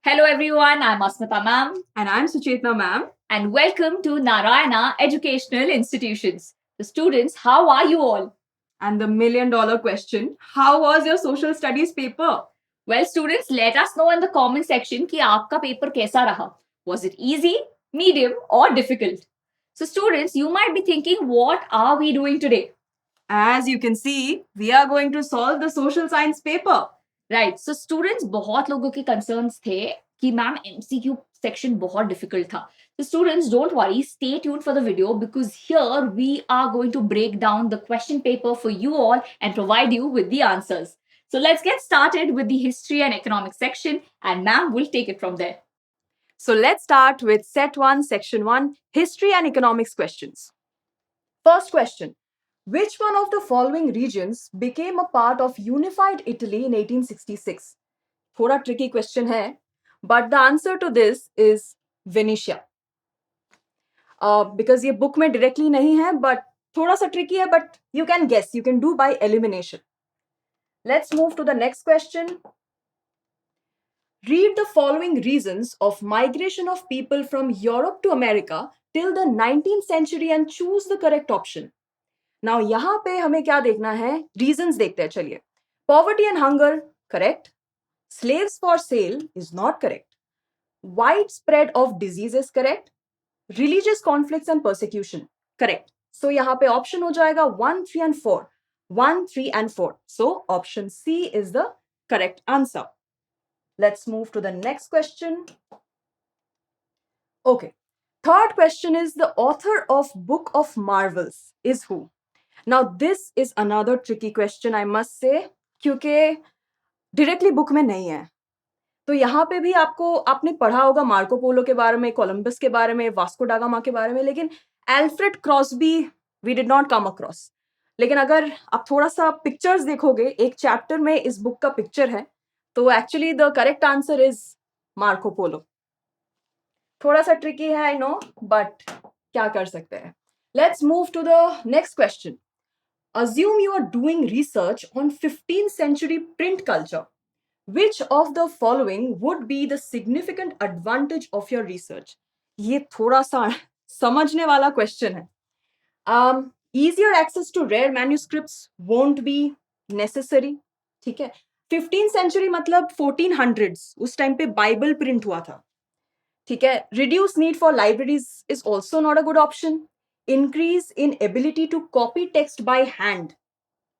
Hello everyone, I'm Asmita ma'am. And I'm Suchetna ma'am. And welcome to Narayana Educational Institutions. The students, how are you all? And the $1,000,000 question, how was your social studies paper? Well, students, let us know in the comment section कि आपका paper कैसा रहा. Was it easy, medium or difficult? So students, you might be thinking, what are we doing today? As you can see, we are going to solve the social science paper. Right. So students, बहुत लोगों के concerns थे कि ma'am MCQ section बहुत difficult था. So students, don't worry, stay tuned for the video because here we are going to break down the question paper for you all and provide you with the answers. So let's get started with the history and economics section and ma'am will take it from there. So let's start with Set 1, Section 1, History and Economics questions. First question, which one of the following regions became a part of unified Italy in 1866? थोड़ा tricky question है, but the answer to this is Venetia. Because ये book में directly नहीं है, but थोड़ा सा tricky है, but you can guess, you can do by elimination. Let's move to the next question. Read the following reasons of migration of people from Europe to America till the 19th century and choose the correct option. Now यहाँ पे हमें क्या देखना है? Reasons देखते हैं चलिए. Poverty and hunger, correct. Slaves for sale is not correct. Widespread of disease is correct. Religious conflicts and persecution, correct. So यहाँ पे option हो जाएगा 1, 3 and 4. 1, 3 and 4. So option C is the correct answer. Let's move to the next question. Okay. Third question is the author of Book of Marvels is who? Now this is another tricky question I must say क्योंकि directly book में नहीं है. तो यहाँ पे भी आपने पढ़ा होगा मार्को पोलो के बारे में, कोलंबस के बारे में, वास्को डा गामा के बारे में, लेकिन Alfred Crosby we did not come across. लेकिन अगर आप थोड़ा सा पिक्चर्स देखोगे, एक चैप्टर में इस बुक का पिक्चर है, तो actually the correct answer is Marco Polo. थोड़ा सा ट्रिकी है आई नो, बट क्या कर सकते हैं. Let's move to the next question. Assume you are doing research on 15th century print culture. Which of the following would be the significant advantage of your research? ये थोड़ा सा समझने वाला question है. Easier access to rare manuscripts won't be necessary. ठीक है. 15th century मतलब 1400s, उस टाइम पे बाइबल प्रिंट हुआ था. ठीक है. Reduced need for libraries is also not a good option. Increase in ability to copy text by hand,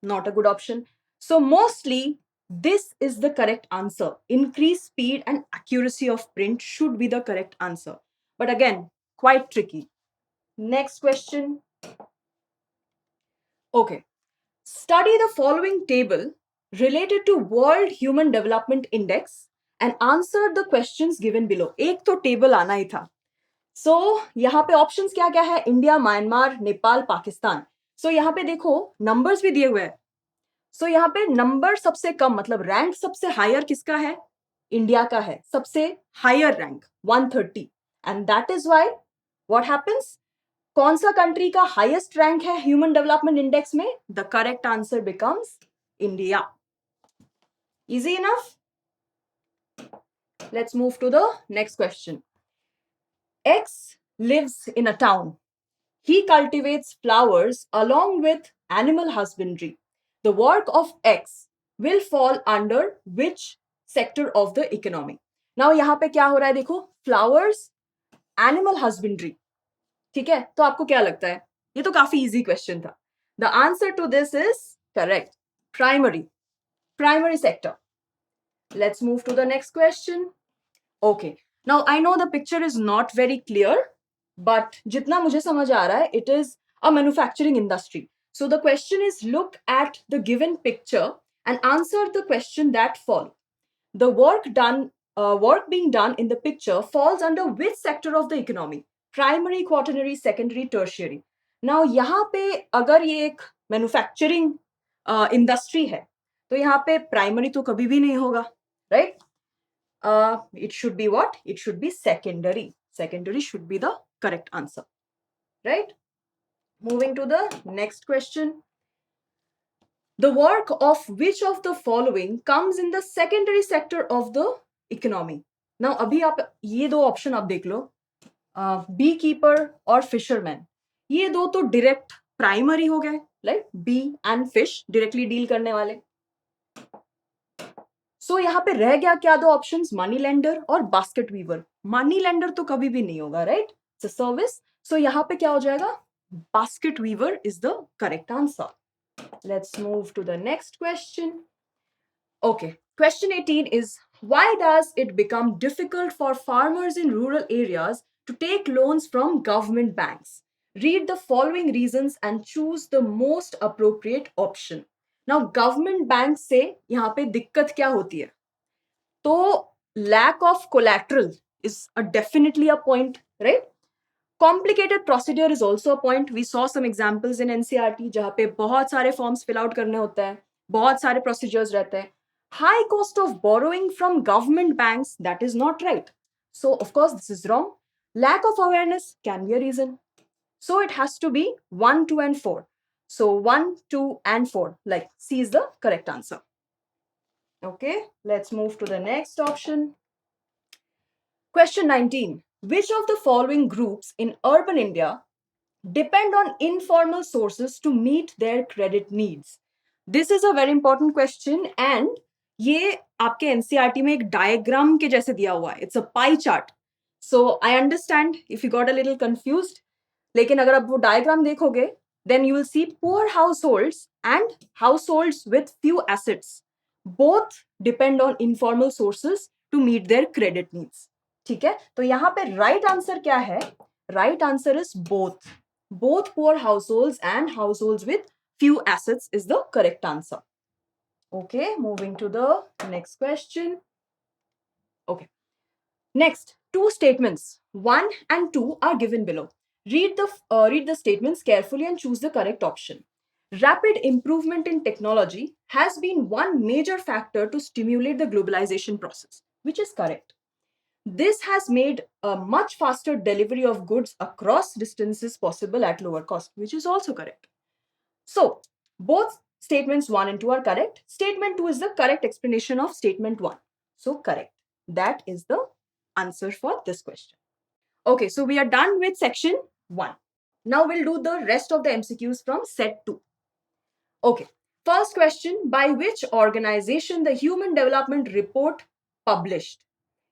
not a good option. So mostly this is the correct answer. Increased speed and accuracy of print should be the correct answer. But again, quite tricky. Next question. Okay. Study the following table related to World Human Development Index and answer the questions given below. एक तो table आना ही था. So यहाँ पे options क्या क्या है? India, Myanmar, Nepal, Pakistan. So यहाँ पे देखो नंबर्स भी दिए हुए हैं. सो यहाँ पे नंबर सबसे कम मतलब रैंक सबसे हायर किसका है? इंडिया का है. सबसे higher rank 130. And that is why what happens, कौन सा कंट्री का हाईएस्ट रैंक है ह्यूमन डेवलपमेंट इंडेक्स में? The correct answer becomes India. Easy enough. Let's move to the next question. X lives in a town. He cultivates flowers along with animal husbandry. The work of X will fall under which sector of the economy? Now यहाँ पे क्या हो रहा है देखो, flowers, animal husbandry. ठीक है, तो आपको क्या लगता है? ये तो काफी easy question था. The answer to this is correct. Primary sector. Let's move to the next question. Okay. Now I know the picture is not very clear, but जितना मुझे समझ आ रहा है, it is a manufacturing industry. So the question is, look at the given picture and answer the question that follow. The work being done in the picture falls under which sector of the economy? Primary, quaternary, secondary, tertiary. Now यहाँ पे अगर ये एक manufacturing industry है, तो यहाँ पे primary तो कभी भी नहीं होगा, right? It should be what? It should be secondary. Secondary should be the correct answer, right? Moving to the next question. The work of which of the following comes in the secondary sector of the economy? Now अभी आप ये दो option आप देख लो, bee keeper और fisherman, ये दो तो डायरेक्ट प्राइमरी हो गए, like bee and fish directly deal करने वाले। सो यहाँ पे रह गया क्या दो ऑप्शंस, मनी लेंडर और बास्केट वीवर। मनी लेंडर तो कभी भी नहीं होगा, right, it's a service. So यहाँ पे क्या हो जाएगा, basket weaver is the correct answer. Let's move to the next question. Okay, question 18 is, why does it become difficult for farmers in rural areas to take loans from government banks? Read the following reasons and choose the most appropriate option. Now, government banks से यहाँ पे दिक्कत क्या होती है? तो lack of collateral is definitely a point, right? Complicated procedure is also a point. We saw some examples in NCRT जहाँ पे बहुत सारे forms fill out करने होते हैं, बहुत सारे procedures रहते हैं. High cost of borrowing from government banks, that is not right. So of course this is wrong. Lack of awareness can be a reason. So it has to be 1, 2 and 4. So 1, 2 and 4, like C is the correct answer. Okay, let's move to the next option. Question 19. Which of the following groups in urban India depend on informal sources to meet their credit needs? This is a very important question and ये आपके NCERT में एक diagram के जैसे दिया हुआ है, it's a pie chart. So I understand if you got a little confused, लेकिन अगर आप वो डायग्राम देखोगे then you will see poor households and households with few assets both depend on informal sources to meet their credit needs. ठीक है, तो यहाँ पे राइट आंसर क्या है? Right answer is both. Both poor households and households with few assets is the correct answer. Okay, moving to the next question. Okay, next, two statements 1 and 2 are given below. Read the statements carefully and choose the correct option. Rapid improvement in technology has been one major factor to stimulate the globalization process, which is correct. This has made a much faster delivery of goods across distances possible at lower cost, which is also correct. So, both statements 1 and 2 are correct. Statement 2 is the correct explanation of statement 1. So, correct. That is the answer for this question. Okay, so we are done with section 1. Now we'll do the rest of the MCQs from set 2. Okay, first question, by which organization the Human Development Report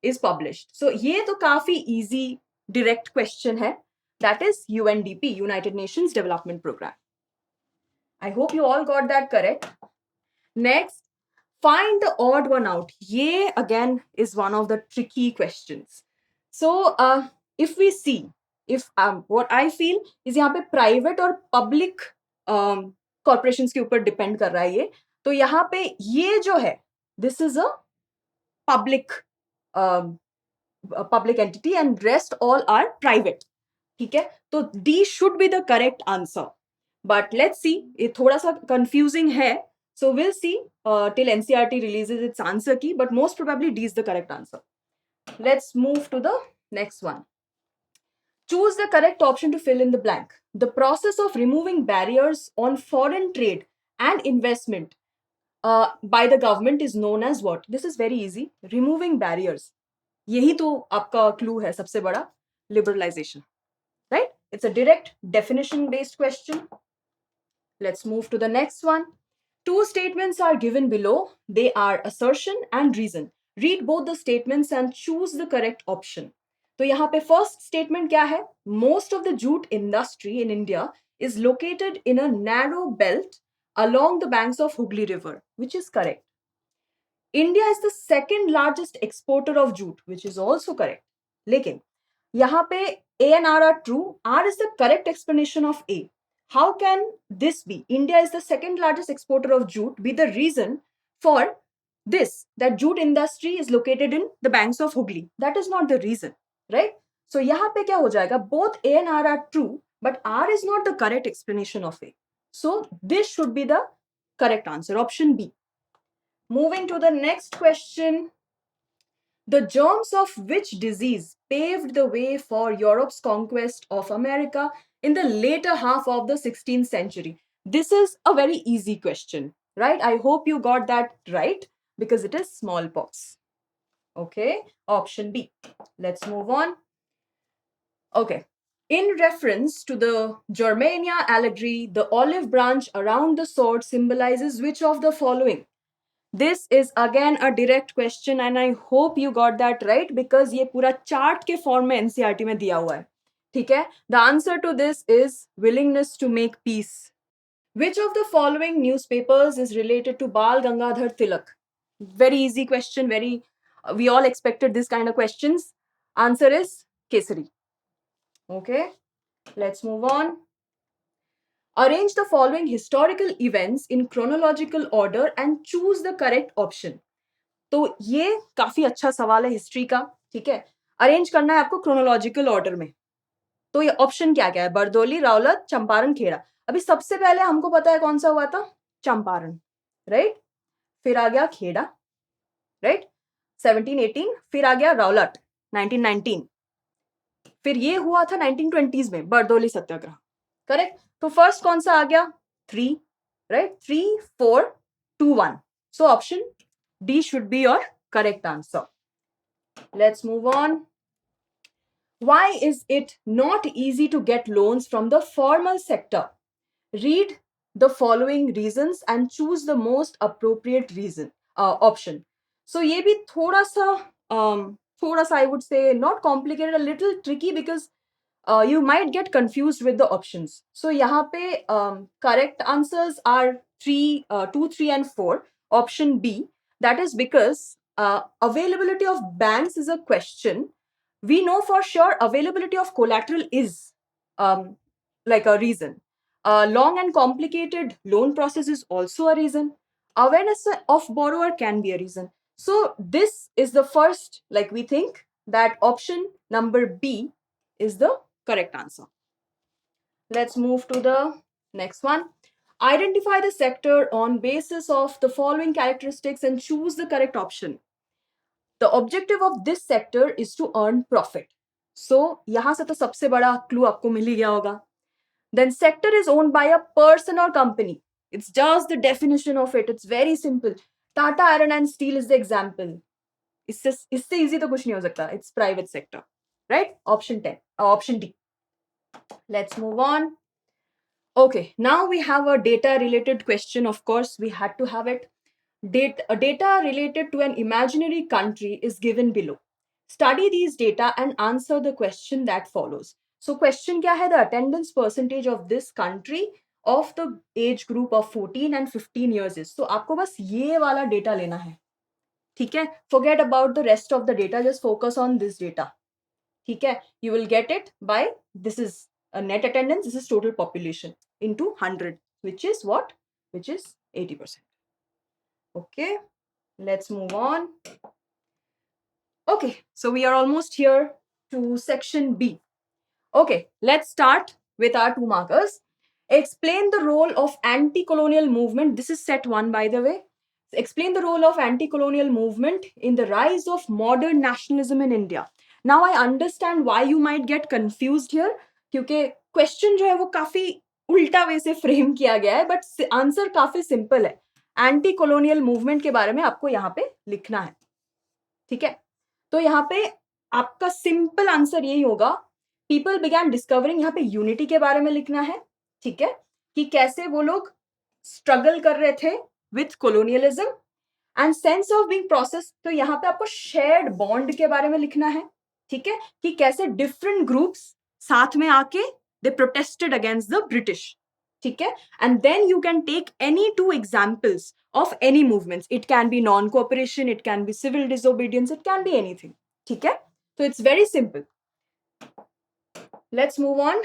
is published? So ये तो काफी easy direct question है. That is UNDP, United Nations Development Program. I hope you all got that correct. Next, find the odd one out. Ye again is one of the tricky questions. So if we see, if what I feel is यहाँ पे private और public corporations के ऊपर depend कर रहा है ये. तो यहाँ पे ये जो है, this is a public entity and rest all are private. ठीक है, तो D should be the correct answer. But let's see, ये थोड़ा सा confusing है. So we'll see till NCERT releases its answer key, but most probably D is the correct answer. Let's move to the next one. Choose the correct option to fill in the blank. The process of removing barriers on foreign trade and investment by the government is known as what? This is very easy. Removing barriers. यही तो आपका clue है सबसे बड़ा, liberalization. Right? It's a direct definition based question. Let's move to the next one. Two statements are given below. They are assertion and reason. Read both the statements and choose the correct option. तो यहाँ पे first statement क्या है? Most of the jute industry in India is located in a narrow belt along the banks of Hooghly River, which is correct. India is the second largest exporter of jute, which is also correct. लेकिन यहाँ पे A and R are true. R is the correct explanation of A. How can this be? India is the second largest exporter of jute, be the reason for this, that jute industry is located in the banks of Hooghly. That is not the reason, right? So यहाँ पे क्या हो जाएगा? Both A and R are true, but R is not the correct explanation of A. So this should be the correct answer, option B. Moving to the next question. The germs of which disease paved the way for Europe's conquest of America in the later half of the 16th century? This is a very easy question, right? I hope you got that right because it is smallpox. Okay, option B. Let's move on. Okay. In reference to the Germania allegory, the olive branch around the sword symbolizes which of the following? This is again a direct question and I hope you got that right because ये पूरा chart के form में NCERT में दिया हुआ है. ठीक है? The answer to this is willingness to make peace. Which of the following newspapers is related to Bal Gangadhar Tilak? Very easy question. We all expected this kind of questions. Answer is Kesari. Okay, let's move on. Arrange the following historical events in chronological order and choose the correct option. तो ये काफी अच्छा सवाल है history का. ठीक है, arrange करना है आपको क्रोनोलॉजिकल ऑर्डर में. तो ये ऑप्शन क्या क्या है? बरदौली, रावलत, चंपारण, खेड़ा. अभी सबसे पहले हमको पता है कौन सा हुआ था, चंपारण, राइट. फिर आ गया खेड़ा, राइट, 1718. फिर आ गया रावलट, 1919. फिर ये हुआ था 1920s में, बरदौली सत्याग्रह, करेक्ट. तो फर्स्ट कौन सा आ गया? 3, right. 3, 4, 2, 1. So option D should be your correct answer. Let's move on. Why is it not easy to get loans from the formal sector? Read the following reasons and choose the most appropriate reason option. So ये भी थोड़ा सा I would say not complicated, a little tricky because you might get confused with the options. So यहाँ पे correct answers are 2, 3 and 4. Option B. That is because availability of banks is a question. We know for sure availability of collateral is like a reason. Long and complicated loan process is also a reason. Awareness of borrower can be a reason. So this is the first, like we think that option number B is the correct answer. Let's move to the next one. Identify the sector on basis of the following characteristics and choose the correct option. The objective of this sector is to earn profit. So यहाँ से तो सबसे बड़ा clue आपको मिल ही गया होगा. Then sector is owned by a person or company. It's just the definition of it. It's very simple. Tata Iron and Steel is the example. इससे easy तो कुछ नहीं हो सकता. It's private sector, right? Option 10. Option D. Let's move on. Okay, now we have a data related question. Of course, we had to have it. Data related to an imaginary country is given below. Study these data and answer the question that follows. So question क्या है? The attendance percentage of this country of the age group of 14 and 15 years is. So आपको बस ये वाला data लेना है. ठीक है? Forget about the rest of the data. Just focus on this data. ठीक है? You will get it by, this is a net attendance. This is total population into 100, which is what? Which is 80%. Okay, let's move on. Okay, so we are almost here to section B. Okay, let's start with our 2 markers. Explain the role of anti-colonial movement. This is set 1, by the way. Explain the role of anti-colonial movement in the rise of modern nationalism in India. Now I understand why you might get confused here, क्योंकि question जो है वो काफी उल्टा वे से frame किया गया है, but आंसर काफी सिंपल है. एंटी कॉलोनियल मूवमेंट के बारे में आपको यहाँ पे लिखना है. ठीक है, तो यहाँ पे आपका सिंपल आंसर यही होगा, पीपल बिगैन डिस्कवरिंग. यहाँ पे यूनिटी के बारे में लिखना है. ठीक है, कि कैसे वो लोग स्ट्रगल कर रहे थे with colonialism and sense of being process. तो यहाँ पे आपको शेयर्ड बॉन्ड के बारे में लिखना है. ठीक है, कि कैसे डिफरेंट ग्रुप्स साथ में आके they protested against the British. ठीक है, and then you can take any 2 examples of any movements. It can be non cooperation, it can be civil disobedience, it can be anything. ठीक है, तो it's very simple. Let's move on.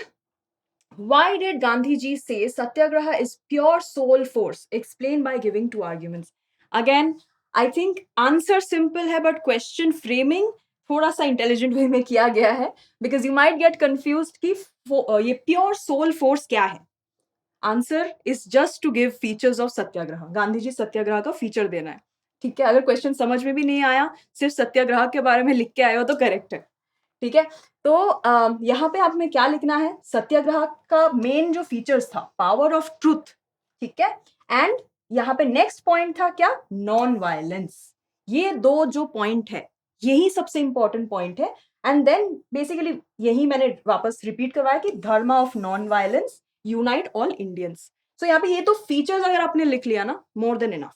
Why did Gandhi ji say Satyagraha is pure soul force? Explain by giving 2 arguments. Again, I think answer simple है, but question framing थोड़ा सा intelligent way में किया गया है, because you might get confused कि ये pure soul force क्या है. Answer is just to give features of सत्याग्रह. गांधी जी सत्याग्रह का फीचर देना है. ठीक है, अगर क्वेश्चन समझ में भी नहीं आया, सिर्फ सत्याग्रह के बारे में लिख के आए हो तो करेक्ट है. ठीक है, तो यहाँ पे आप में क्या लिखना है? सत्याग्रह का मेन जो फीचर्स था, पावर ऑफ ट्रूथ. ठीक है, एंड यहाँ पे नेक्स्ट पॉइंट था क्या? Non violence. ये 2 जो पॉइंट है यही सबसे इंपॉर्टेंट पॉइंट है. एंड देन बेसिकली यही मैंने वापस रिपीट करवाया कि dharma of non violence unite all Indians. So यहाँ पे ये तो फीचर्स अगर आपने लिख लिया ना, more than enough.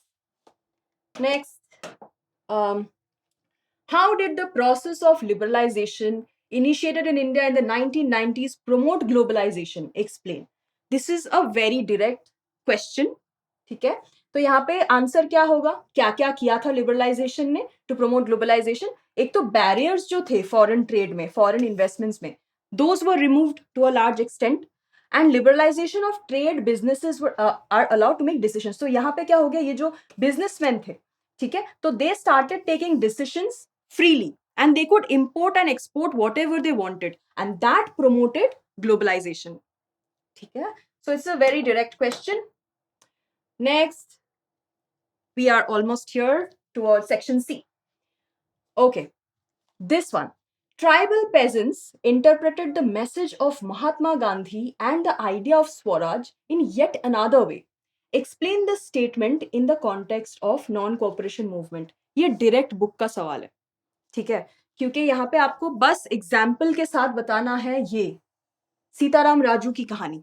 Next, how did the process of liberalization initiated in India in the 1990s promote globalization? Explain. This is a very direct question. ठीक है, तो यहाँ पे आंसर क्या होगा, क्या क्या किया था लिबरलाइजेशन ने टू प्रमोट ग्लोबलाइजेशन. एक तो बैरियर्स जो थे फॉरेन ट्रेड में, फॉरेन इन्वेस्टमेंट्स में, those were removed to a large extent. And liberalisation of trade businesses are allowed to make decisions. तो यहाँ पे क्या हो गया, ये जो बिजनेसमैन थे, ठीक है, तो they started taking decisions freely and they could import and export whatever they wanted, and that promoted globalization. ठीक है, so it's a very direct question. Next, we are almost here towards section C. Okay, this one. Tribal peasants interpreted the message of Mahatma Gandhi and the idea of Swaraj in yet another way. Explain the statement in the context of non-cooperation movement. ये direct book का सवाल है. ठीक है, क्योंकि यहाँ पे आपको बस एग्जाम्पल के साथ बताना है ये सीताराम राजू की कहानी.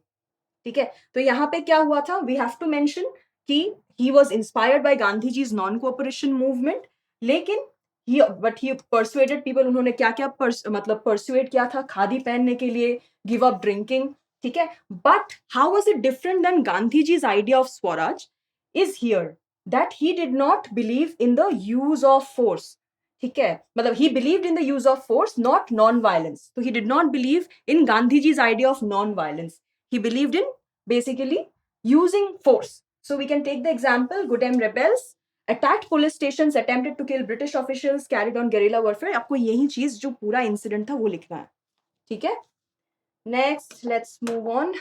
ठीक है, तो यहाँ पे क्या हुआ था, वी हैव टू मेंशन कि he was inspired by Gandhi जीज नॉन कोऑपरेशन मूवमेंट, लेकिन ही परसुएडेड पीपल. उन्होंने क्या क्या मतलब परसुएड किया था, खादी पहनने के लिए, गिव अप ड्रिंकिंग. ठीक है, but how was it different than Gandhi जीज idea of swaraj is here that he did not believe in the use of force. ठीक है, मतलब he believed in the use of force, not non-violence. So he did not believe in Gandhiji's idea of non-violence. He believed in basically using force. So we can take the example, Goodem rebels attacked police stations, attempted to kill British officials, carried on guerrilla warfare. आपको यही चीज जो पूरा incident था वो लिखना है. ठीक है, next let's move on.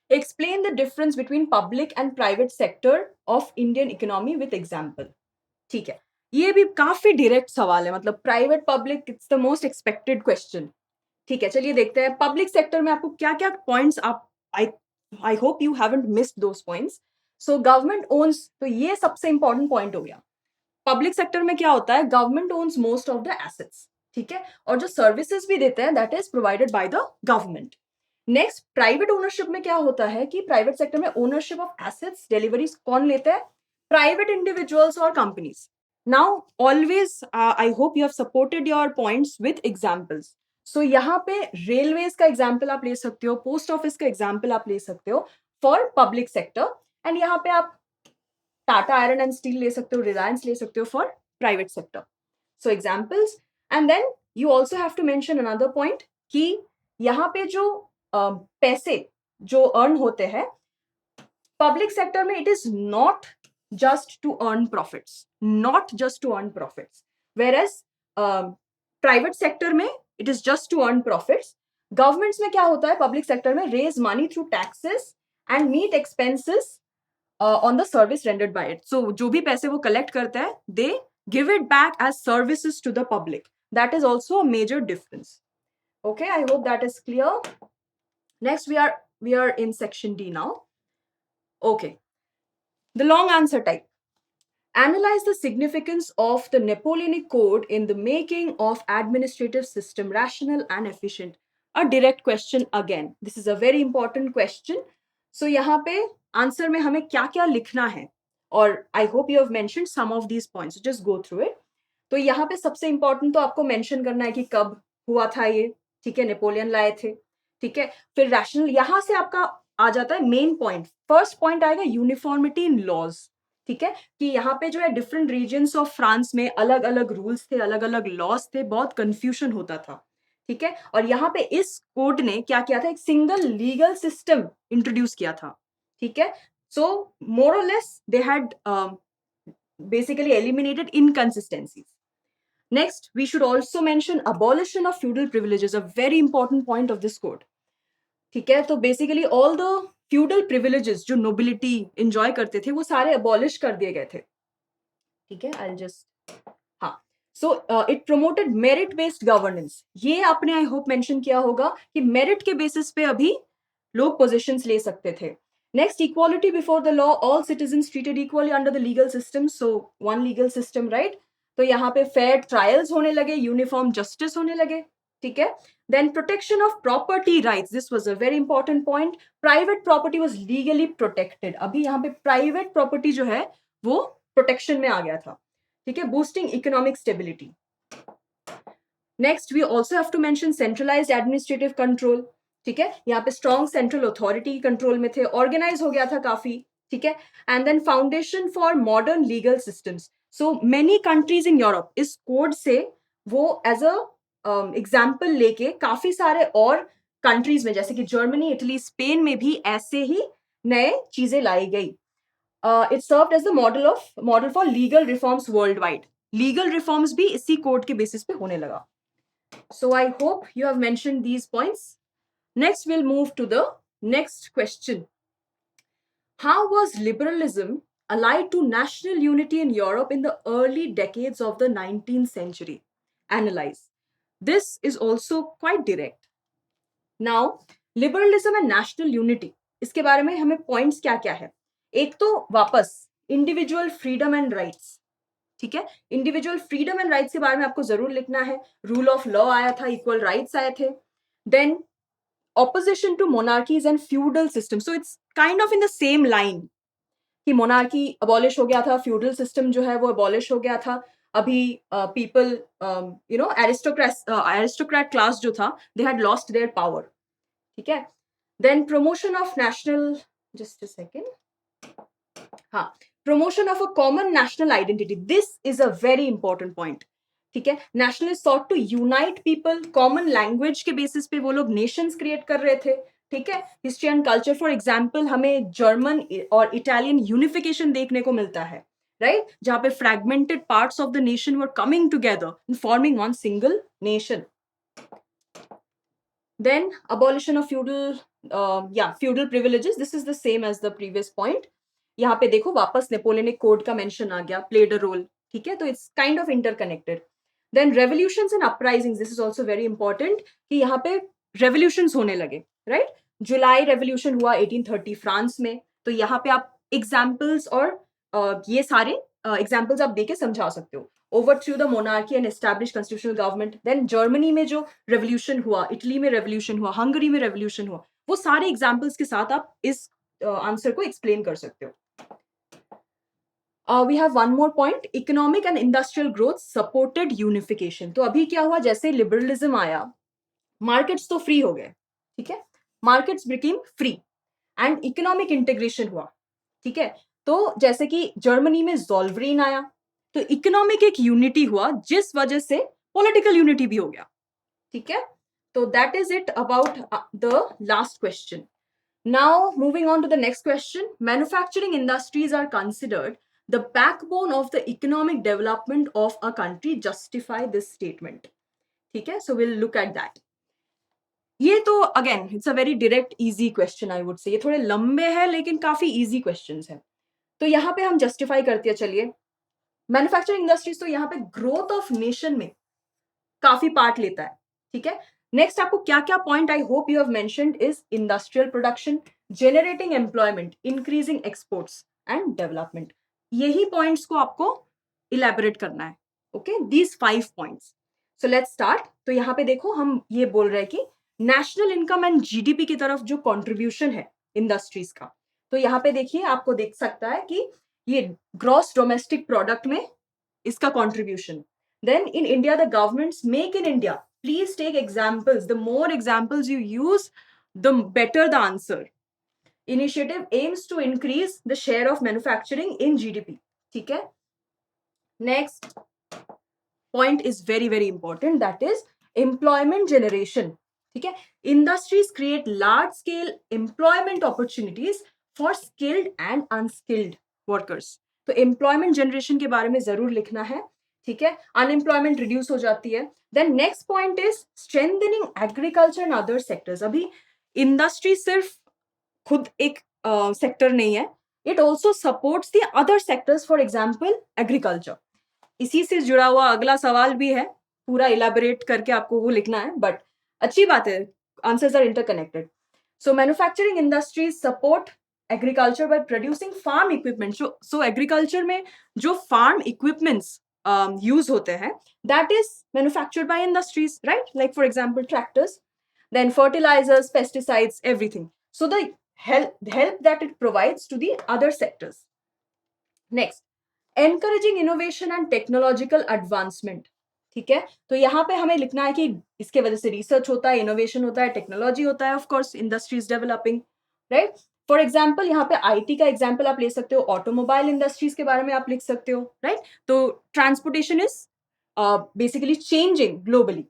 Explain the difference between public and private sector of Indian economy with example. ठीक है, ये भी काफी डायरेक्ट सवाल है, मतलब private public it's the most expected question. ठीक है, चलिए देखते हैं पब्लिक सेक्टर में आपको क्या क्या पॉइंट्स आप I hope you haven't missed those points. So government owns, तो ये सबसे इंपॉर्टेंट पॉइंट हो गया. पब्लिक सेक्टर में क्या होता है, government owns most of the assets. ठीक है, और जो सर्विसेज भी देते हैं that is provided by the government. Next, private ownership में क्या होता है कि प्राइवेट सेक्टर में ओनरशिप ऑफ एसेट्स डिलीवरीज कौन लेता है, प्राइवेट इंडिविजुअल्स और companies. Now, always, I hope you have supported your points with examples. So यहाँ पे रेलवेज का एग्जाम्पल आप ले सकते हो, पोस्ट ऑफिस का एग्जाम्पल आप ले सकते हो फॉर पब्लिक सेक्टर, एंड यहाँ पे आप टाटा आयरन एंड स्टील ले सकते हो, रिलायंस ले सकते हो for private sector. So examples. And then you also have to mention another point कि यहाँ पे जो पैसे जो अर्न होते हैं पब्लिक सेक्टर में, it is not just to earn profits, not just to earn profits, whereas private sector में it is just to earn profits. Governments में क्या होता है, public sector में raise money through taxes and meet expenses on the service rendered by it. So जो भी पैसे वो collect करते हैं they give it back as services to the public. That is also a major difference. Okay, I hope that is clear. Next, we are in section D now. Okay, the long answer type. Analyze the significance of the Napoleonic Code in the making of administrative system rational and efficient. A direct question again. This is a very important question. So यहाँ पे answer में हमें क्या क्या लिखना है, और I hope you have mentioned some of these points. So just go through it. तो यहाँ पे सबसे इंपॉर्टेंट तो आपको मेंशन करना है कि कब हुआ था ये. ठीक है, नेपोलियन लाए थे. ठीक है, फिर रैशनल, यहाँ से आपका आ जाता है मेन पॉइंट. फर्स्ट पॉइंट आएगा यूनिफॉर्मिटी इन लॉज. ठीक है, कि यहाँ पे जो है डिफरेंट रीजन्स ऑफ फ्रांस में अलग अलग रूल्स थे, अलग अलग लॉज थे, बहुत कंफ्यूजन होता था. ठीक है, और यहाँ पे इस कोड ने क्या किया था, एक सिंगल लीगल सिस्टम इंट्रोड्यूस किया था. ठीक है, सो मोर और less they had basically eliminated inconsistencies. Next, we should also mention abolition of feudal privileges, a very important point of this code. ठीक है, तो basically all the feudal privileges जो nobility enjoy करते थे वो सारे अबॉलिश कर दिए गए थे. ठीक है, आई जस्ट, हाँ. So it promoted merit based governance. ये आपने आई होप मेंशन किया होगा कि मेरिट के बेसिस पे अभी लोग पोजीशंस ले सकते थे. Next, equality before the law, all citizens treated equally under the legal system. So one legal system, right. तो यहाँ पे फेयर ट्रायल्स होने लगे, यूनिफॉर्म जस्टिस होने लगे, ठीक है. Then protection of property rights, this was a very important point. Private property was legally protected. अभी यहाँ पे प्राइवेट प्रॉपर्टी जो है वो प्रोटेक्शन में आ गया था, ठीक है. Boosting economic stability. Next we also have to mention centralised administrative control, ठीक है. यहाँ पे स्ट्रॉन्ग सेंट्रल अथॉरिटी कंट्रोल में थे, ऑर्गेनाइज हो गया था काफी, ठीक है. And then foundation for modern legal systems. So many countries in Europe इस कोड से वो एज अ एग्जाम्पल लेके काफी सारे और कंट्रीज में जैसे कि जर्मनी, इटली, स्पेन में भी ऐसे ही नए चीजें लाई गई. It served as the model for legal reforms worldwide. Legal reforms भी इसी कोड के बेसिस पे होने लगा. So I hope you have mentioned these points. Next, we'll move to the next question. How was liberalism allied to national unity in Europe in the early decades of the 19th century? Analyze. This is also quite direct. Now, liberalism and national unity. इसके बारे में हमें points क्या क्या है? एक तो वापस individual freedom and rights. ठीक है. इंडिविजुअल फ्रीडम एंड राइट्स के बारे में आपको जरूर लिखना है. रूल ऑफ लॉ आया था, इक्वल राइट्स आए थे. Then opposition to monarchies and feudal system. So it's kind of in the same line कि मोनार्की अबॉलिश हो गया था, फ्यूडल सिस्टम जो है वो अबॉलिश हो गया था. अभी people you know aristocrat class जो था, they had lost their power, ठीक है. Then promotion of national, just a second, हाँ, promotion of a common national identity. This is a very important point. ठीक है. Nationalists sought to unite people. Common language के basis पे वो लोग nations create कर रहे थे, ठीक है. History and culture, for example, हमें German और Italian unification देखने को मिलता है, right? जहाँ पे fragmented parts of the nation were coming together and forming one single nation. Then abolition of feudal privileges. This is the same as the previous point. यहाँ पे देखो वापस नेपोलियनिक कोड का मेंशन आ गया, प्लेड अ रोल, ठीक है. तो it's kind of interconnected. Then revolutions and uprisings. This is also very important कि यहाँ पे रेवोल्यूशंस होने लगे, राइट. जुलाई रेवोल्यूशन हुआ 1830 फ्रांस में. तो यहाँ पे आप एग्जाम्पल्स और ये सारे एग्जाम्पल्स आप देके समझा सकते हो. Overthrow the monarchy and establish constitutional government. Then Germany में जो रेवोल्यूशन हुआ, इटली में रेवोल्यूशन हुआ, हंगरी में रेवोल्यूशन हुआ, वो सारे एग्जाम्पल्स के साथ आप इस आंसर को एक्सप्लेन कर सकते हो. We have one more point. Economic and industrial growth supported unification. तो अभी क्या हुआ, जैसे लिबरलिज्म आया, मार्केट्स तो फ्री हो गए, ठीक है. Markets became free and economic integration हुआ, ठीक है. तो जैसे कि जर्मनी में ज़ोल्वरीन आया, तो इकोनॉमिक एक यूनिटी हुआ जिस वजह से पॉलिटिकल यूनिटी भी हो गया, ठीक है. तो that is it about the last question. Now, moving on to the next question. Manufacturing industries are considered the backbone of the economic development of a country. Justify this statement. ठीक है, so we'll look at that. ये तो again it's a very direct easy question, I would say. ये थोड़े लंबे हैं लेकिन काफी इजी क्वेश्चंस हैं. तो यहाँ पे हम जस्टिफाई करते हैं. चलिए, मैन्युफैक्चरिंग इंडस्ट्रीज तो यहाँ पे ग्रोथ ऑफ नेशन में काफी पार्ट लेता है, ठीक है. नेक्स्ट आपको क्या क्या point I hope you have mentioned is industrial production, generating employment, increasing exports and development. यही पॉइंट्स को आपको इलेबोरेट करना है. Okay, these 5 points. So let's start. तो यहाँ पे देखो हम ये बोल रहे हैं कि नेशनल इनकम एंड जीडीपी की तरफ जो कंट्रीब्यूशन है इंडस्ट्रीज का, तो यहाँ पे देखिए आपको देख सकता है कि ये ग्रॉस डोमेस्टिक प्रोडक्ट में इसका contribution. Then in India, the government's Make in India. Please take examples. The more examples you use, the better the answer. Initiative aims to increase the share of manufacturing in GDP. ठीक है? Next point is very, very important. That is employment generation. ठीक है? Industries create large scale employment opportunities for skilled and unskilled workers. तो employment generation के बारे में जरूर लिखना है, ठीक है. अनएम्प्लॉयमेंट रिड्यूस हो जाती है. Then next point is strengthening agriculture and other sectors. अभी इंडस्ट्री सिर्फ खुद एक सेक्टर नहीं है, it also supports the other sectors, for example agriculture. इसी से जुड़ा हुआ अगला सवाल भी है, पूरा इलेबोरेट करके आपको वो लिखना है, बट अच्छी बात है, answers are interconnected. So manufacturing industries support agriculture by producing farm equipment. So agriculture में जो फार्म इक्विपमेंट्स यूज होते हैं, that is manufactured by industries, right? Like for example tractors, then fertilizers, pesticides, everything. So the help that it provides to the other sectors. Next, encouraging innovation and technological advancement. ठीक है, तो यहाँ पे हमें लिखना है कि इसके वजह से रिसर्च होता है, इनोवेशन होता है, टेक्नोलॉजी होता है, of course industries developing, right? For example यहाँ पे आईटी का एग्जाम्पल आप ले सकते हो, ऑटोमोबाइल इंडस्ट्रीज के बारे में आप लिख सकते हो, राइट? तो transportation is basically changing globally.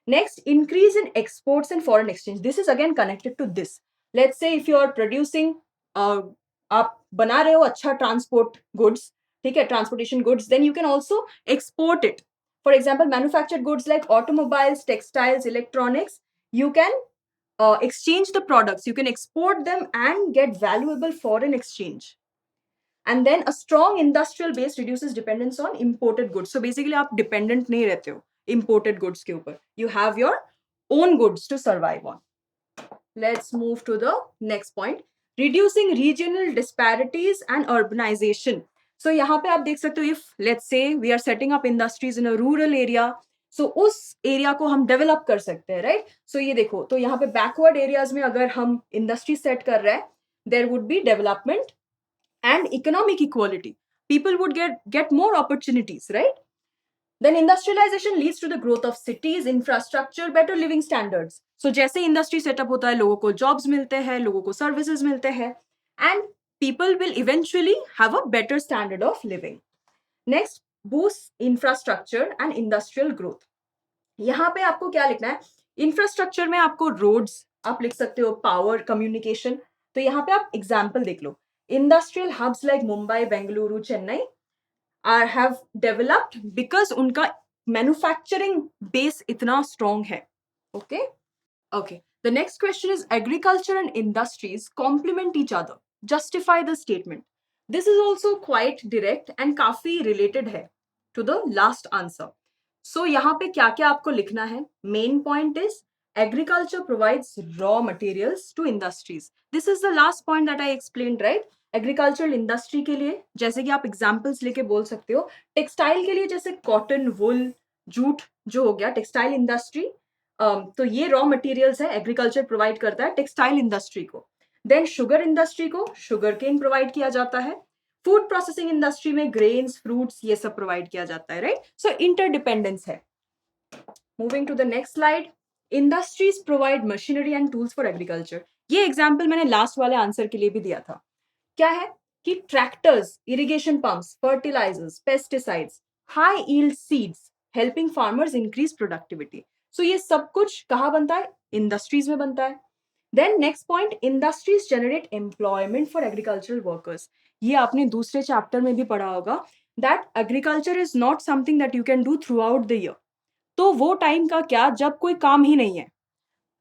Next, increase in exports and foreign exchange. This is again connected to this. Let's say if you are producing, आप बना रहे हो अच्छा ट्रांसपोर्ट गुड्स, ठीक है, transportation goods, then you can also export it. For example, manufactured goods like automobiles, textiles, electronics, you can exchange the products, you can export them and get valuable foreign exchange. And then a strong industrial base reduces dependence on imported goods. So basically आप dependent नहीं रहते हो imported goods के ऊपर. You have your own goods to survive on. Let's move to the next point. Reducing regional disparities and urbanization. So यहाँ पे आप देख सकते हो, if let's say we are setting up industries in a rural area, so उस area को हम develop कर सकते हैं, राइट? सो ये देखो, तो यहाँ पे बैकवर्ड एरियाज में अगर हम इंडस्ट्री सेट कर रहे हैं, there would be development and economic equality. People would get more opportunities, right? Then industrialization leads to the growth of cities, infrastructure, better living standards. So जैसे इंडस्ट्री सेटअप होता है, लोगों को जॉब्स मिलते हैं, लोगों को सर्विसेज मिलते हैं, and people will eventually have a better standard of living. Next, boost infrastructure and industrial growth. यहाँ पे आपको क्या लिखना है? इंफ्रास्ट्रक्चर में आपको रोड्स आप लिख सकते हो, पावर, कम्युनिकेशन. तो यहाँ पे आप एग्जाम्पल देख लो. Industrial hubs like Mumbai, Bengaluru, Chennai have developed because उनका manufacturing base इतना strong है. Okay? Okay. The next question is, agriculture and industries complement each other. Justify the statement. This is also quite direct and काफी related है to the last answer. So यहाँ पे क्या क्या आपको लिखना है? Main point is, agriculture provides raw materials to industries. This is the last point that I explained, right? Agricultural industry के लिए जैसे कि आप एग्जाम्पल्स लेके बोल सकते हो, टेक्सटाइल के लिए जैसे कॉटन, वुल, जूट जो हो गया टेक्सटाइल इंडस्ट्री, तो ये रॉ मटेरियल्स है, एग्रीकल्चर प्रोवाइड करता है टेक्सटाइल इंडस्ट्री को. देन शुगर इंडस्ट्री को शुगर केन प्रोवाइड किया जाता है. फूड प्रोसेसिंग इंडस्ट्री में ग्रेन्स, फ्रूट्स, ये सब प्रोवाइड किया जाता है, राइट? सो इंटरडिपेंडेंस है. Moving to the next slide. Industries provide machinery and tools for agriculture. ये एग्जाम्पल मैंने लास्ट वाले आंसर के लिए भी दिया था. क्या है कि tractors, irrigation pumps, fertilisers, pesticides, high yield seeds, helping farmers increase productivity. So ये सब कुछ कहाँ बनता है? इंडस्ट्रीज में बनता है. Then next point, industries generate employment for agricultural workers. ये आपने दूसरे चैप्टर में भी पढ़ा होगा, that agriculture is not something that you can do throughout the year. तो वो टाइम का क्या, जब कोई काम ही नहीं है,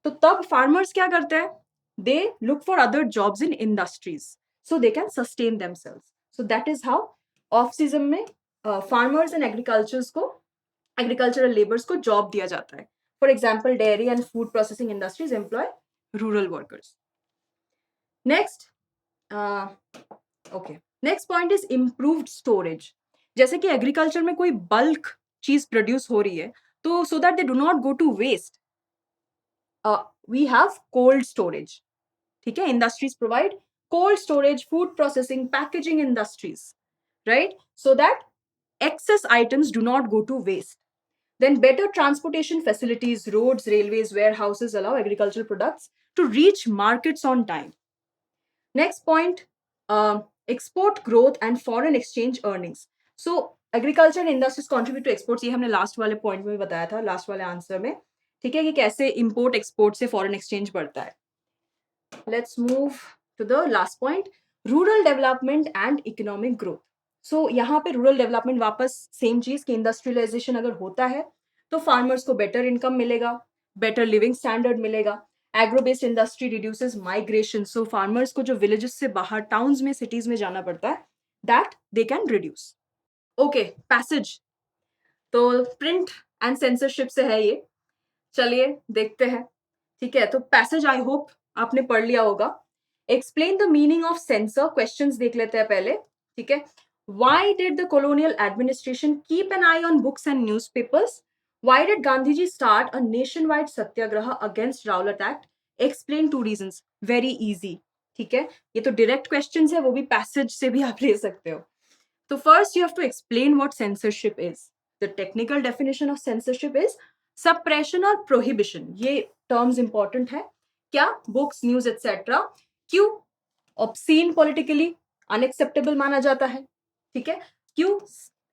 तो तब फार्मर्स क्या करते हैं? They look for other jobs in industries so they can sustain themselves. So that is how off season में farmers and agricultural laborers को job दिया जाता है. For example, dairy and food processing industries employ rural workers. Next, okay. Next point is improved storage. जैसे कि agriculture में कोई bulk चीज प्रोड्यूस हो रही है, तो so that they do not go to waste, we have cold storage. ठीक है, industries provide cold storage, food processing, packaging industries, right? So that excess items do not go to waste. Then better transportation facilities, roads, railways, warehouses allow agricultural products to reach markets on time. Next point, export growth and foreign exchange earnings. So agriculture and industries contribute to exports. ये हमने last वाले point में बताया था, last वाले answer में, ठीक है, कि कैसे इंपोर्ट एक्सपोर्ट से फॉरेन एक्सचेंज बढ़ता है. Let's move to the last point, rural development and economic growth. So यहाँ पे रूरल डेवलपमेंट वापस सेम चीज कि इंडस्ट्रियलाइजेशन अगर होता है तो फार्मर्स को बेटर इनकम मिलेगा, बेटर लिविंग स्टैंडर्ड मिलेगा. Agro based industry reduces migration. So farmers को जो विलेजेस से बाहर टाउन्स में, सिटीज में जाना पड़ता है, that they can reduce. Okay, passage तो प्रिंट एंड सेंसरशिप से है ये. चलिए देखते हैं, ठीक है. तो पैसेज आई होप आपने पढ़ लिया होगा. Explain the meaning of sensor. Questions देख लेते हैं पहले, ठीक है. Why did the colonial administration keep an eye on books and newspapers? Why did Gandhiji start a nationwide satyagraha against Rowlatt Act? Explain two reasons. Very easy. ठीक है, ये तो direct questions है, वो भी passage से भी आप ले सकते हो. So first you have to explain what censorship is. The technical definition of censorship is suppression or prohibition. ये terms important है. क्या? Books, news, etc. क्यों? Obscene, politically unacceptable माना जाता है. ठीक है, क्यों?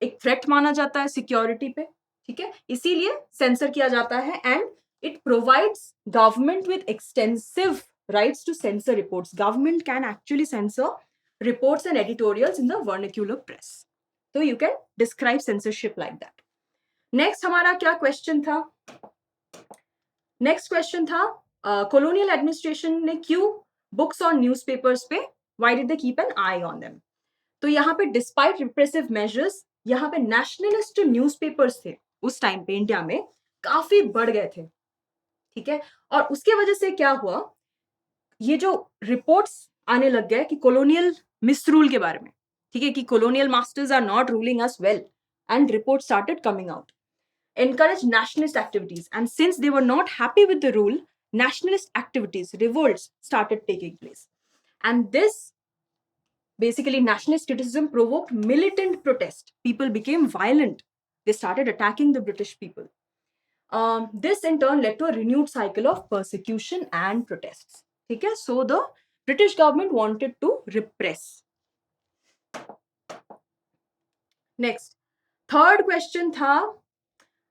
एक थ्रेट माना जाता है सिक्योरिटी पे. ठीक है, इसीलिए सेंसर किया जाता है. And it provides government with extensive rights to censor reports. Government can actually censor reports and editorials in the vernacular press. So you can describe censorship like that. Next हमारा क्या question था? Next question था colonial administration ने क्यों books और newspapers पे why did they keep an eye on them? तो यहाँ पे डिस्पाइट रिप्रेसिव मेजर्स, यहाँ पे नेशनलिस्ट जो न्यूज़पेपर्स थे उस टाइम पे इंडिया में काफी बढ़ गए थे. ठीक है, और उसके वजह से क्या हुआ, ये जो रिपोर्ट्स आने लग गए कि कॉलोनियल मिसरूल के बारे में. ठीक है, कि colonial masters are not ruling us well, and report started coming out. Encourage nationalist activities, and since they were not happy with the rule, nationalist activities, revolts started taking place. And this basically nationalist criticism provoked militant protest. People became violent. They started attacking the British people. This in turn led to a renewed cycle of persecution and protests. Okay? So the British government wanted to repress. Next, third question tha,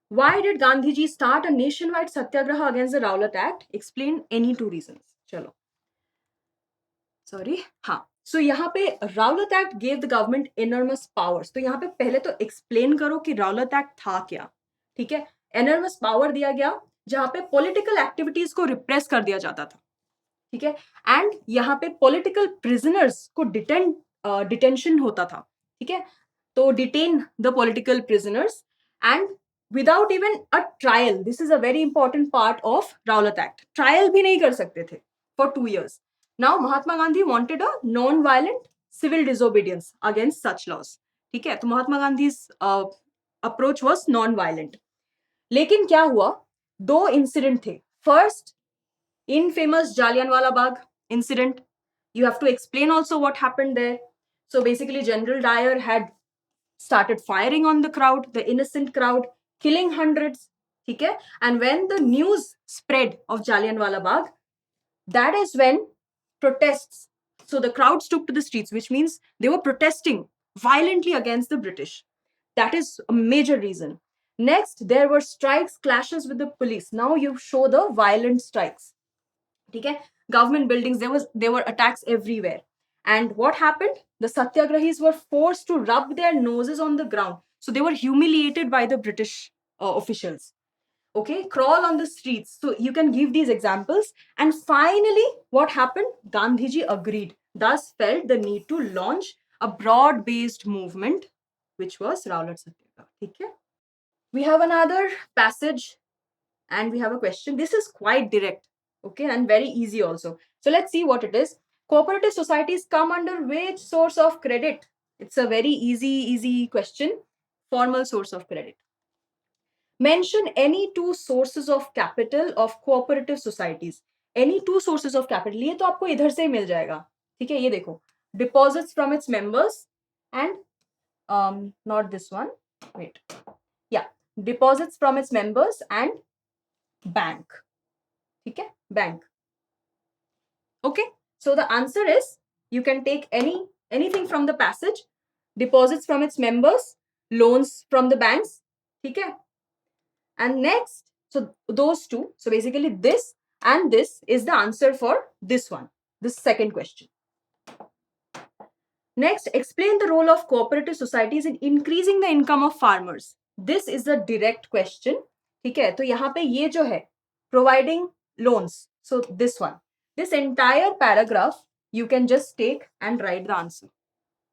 why did Gandhiji start a nationwide satyagraha against the Rowlatt Act? Explain any two reasons. Chalo. Sorry. हाँ. So यहाँ पे Rowlatt Act gave the government enormous powers. तो यहाँ पे पहले तो explain करो कि Rowlatt Act था क्या. ठीक है, enormous power दिया गया जहाँ पे political activities को repress कर दिया जाता था. ठीक है, and यहाँ पे political prisoners को detention होता था. ठीक है, तो detain the political prisoners and without even a trial. This is a very important part of Rowlatt Act. Trial भी नहीं कर सकते थे for 2 years. Now Mahatma Gandhi wanted a non-violent civil disobedience against such laws. ठीक है, तो महात्मा Gandhi's approach was non-violent. लेकिन क्या हुआ, दो इंसिडेंट थे. First, infamous Jallianwala Bagh incident. You have to explain also what happened there. So basically General Dyer had started firing on the crowd, the innocent crowd, killing hundreds. Okay? And when the news spread of Jallianwala Bagh, that is when protests, so the crowds took to the streets, which means they were protesting violently against the British. That is a major reason. Next, there were strikes, clashes with the police. Now you show the violent strikes. Okay? Government buildings, there were attacks everywhere. And what happened? The satyagrahis were forced to rub their noses on the ground. So they were humiliated by the British officials. Okay, crawl on the streets. So you can give these examples. And finally, what happened? Gandhiji agreed, thus felt the need to launch a broad-based movement, which was Rowlatt Satyagraha. Okay? We have another passage and we have a question. This is quite direct, okay, and very easy also. So let's see what it is. Cooperative societies come under which source of credit? It's a very easy question. Formal source of credit. Mention any two sources of capital of cooperative societies. Any two sources of capital. ये तो आपको इधर से ही मिल जाएगा. ठीक है, ये देखो. Deposits from its members and not this one. Wait. Yeah. Deposits from its members and bank. ठीक है, bank. Okay. So the answer is you can take anything from the passage. Deposits from its members, loans from the banks. ठीक है. And next, so those two, so basically this and this is the answer for this one, this second question. Next, explain the role of cooperative societies in increasing the income of farmers. This is a direct question. ठीक है, तो यहाँ पे ये जो है providing loans, so this one, this entire paragraph you can just take and write the answer.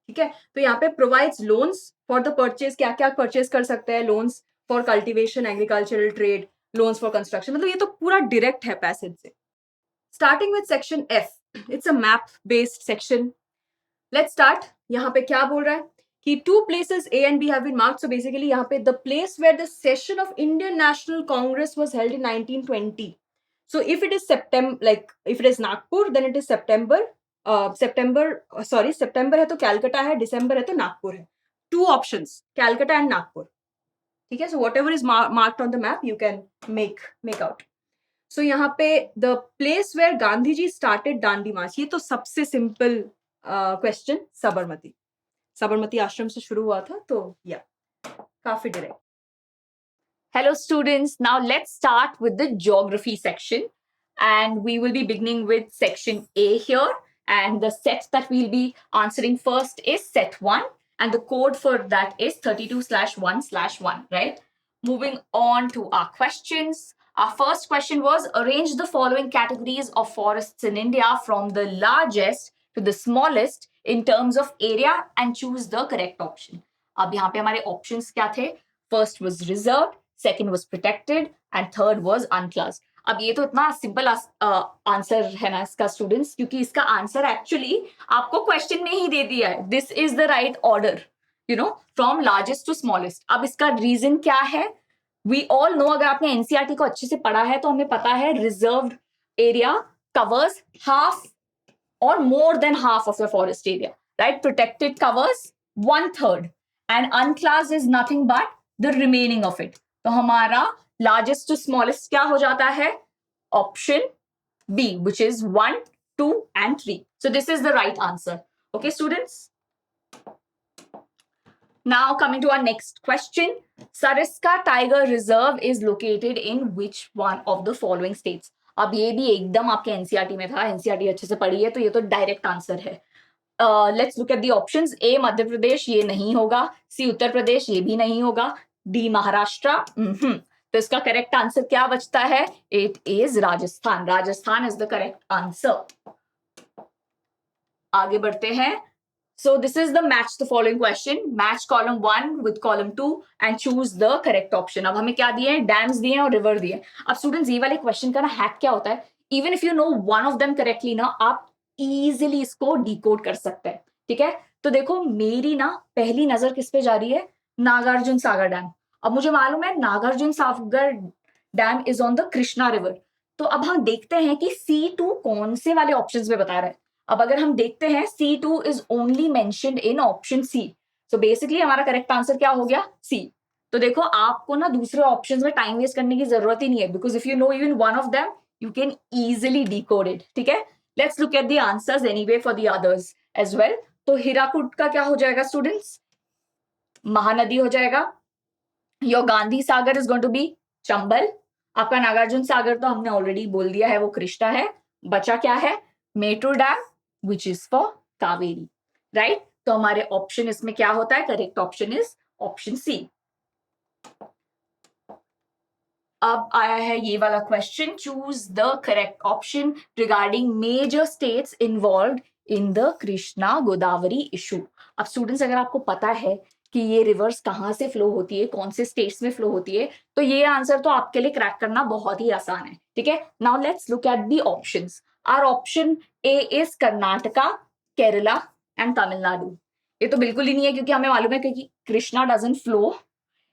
ठीक है, तो यहाँ पे provides loans for the purchase, क्या क्या purchase कर सकते हैं, loans for cultivation, agricultural trade, loans for construction. मतलब ये तो पूरा direct है passage से. Starting with section F, it's a map based section. Let's start. यहाँ पे क्या बोल रहा है? कि two places A and B have been marked. So basically यहाँ पे the place where the session of Indian National Congress was held in 1920. So if it is September, like if it is Nagpur, then it is September. September है तो Calcutta है, December है तो Nagpur है. Two options, Calcutta and Nagpur. ठीक है, so whatever is marked on the map, you can make out. So यहाँ पे the place where Gandhi ji started Dandi मार्च, ये तो सबसे simple question, साबरमती आश्रम से शुरू हुआ था, तो या काफी direct. Hello students, now let's start with the geography section and we will be beginning with section A here, and the set that we'll be answering first is set 1 and the code for that is 32/1/1, right? Moving on to our questions. Our first question was, arrange the following categories of forests in India from the largest to the smallest in terms of area and choose the correct option. अब यहाँ पे हमारे options क्या थे? First was reserved, second was protected and third was unclassed. अब ये तो इतना सिंपल आंसर है ना इसका स्टूडेंट्स, क्योंकि इसका आंसर एक्चुअली आपको क्वेश्चन में ही दे दिया है. This is the right order, you know, from largest to smallest. अब इसका रीजन क्या है? वी ऑल नो, अगर आपने एनसीईआरटी को अच्छे से पढ़ा है तो हमें पता है reserved area covers half or more than half of the forest area, right? Protected covers 1/3 and unclassed is nothing but the remaining of it. तो हमारा largest to smallest क्या हो जाता है? Option B, which is 1, 2 and 3. So this is the right answer. Okay, students? Now coming to our next question. Sariska Tiger Reserve is located in which one of the following states? अब ये भी एकदम आपके NCERT में था, NCERT अच्छे से पढ़ी है तो ये तो डायरेक्ट आंसर है. Let's look at the options. A Madhya Pradesh, ये नहीं होगा. सी उत्तर प्रदेश, ये भी नहीं होगा. डी महाराष्ट्र. तो इसका करेक्ट आंसर क्या बचता है? It is Rajasthan. Rajasthan is the correct answer. आगे बढ़ते हैं. So this is the match the following question. Match column 1 with column 2 and choose the correct option. अब हमें क्या दिए हैं? डैम्स दिए हैं और रिवर दिए हैं. अब स्टूडेंट्स ये वाले क्वेश्चन का ना हैक क्या होता है? Even if you no one of them correctly ना, आप इजीली इसको डिकोड कर सकते हैं. ठीक है, तो देखो मेरी ना पहली नजर किस पे जा रही है? नागार्जुन सागर डैम. अब मुझे मालूम है Nagarjuna Sagar dam is on the Krishna river. तो अब हम देखते हैं कि C2 कौन से वाले ऑप्शंस में बता रहा है. अब अगर हम देखते हैं C2 is only mentioned in option C. So basically हमारा करेक्ट आंसर क्या हो गया? C. तो देखो आपको ना दूसरे ऑप्शंस में टाइम वेस्ट करने की जरूरत ही नहीं है, because if you know even one of them you can easily decode it. ठीक है, let's look at the answers anyway for the others as well. तो हीराकुड का क्या हो जाएगा स्टूडेंट्स? महानदी हो जाएगा. Your Gandhi Sagar is going to be Chambal. आपका नागार्जुन सागर तो हमने ऑलरेडी बोल दिया है, वो कृष्णा है. बचा क्या है? Metro dam, which is for Kaveri, right? तो हमारे ऑप्शन इसमें क्या होता है? Correct option is option C. अब आया है ये वाला question. Choose the correct option regarding major states involved in the Krishna Godavari issue. अब स्टूडेंट्स अगर आपको पता है कि ये रिवर्स कहाँ से फ्लो होती है, कौन से स्टेट्स में फ्लो होती है, तो ये आंसर तो आपके लिए क्रैक करना बहुत ही आसान है. ठीक है, now let's look at the options. Our option A is Karnataka, Kerala and Tamil Nadu. ये तो बिल्कुल ही नहीं है, क्योंकि हमें मालूम है कि Krishna doesn't flow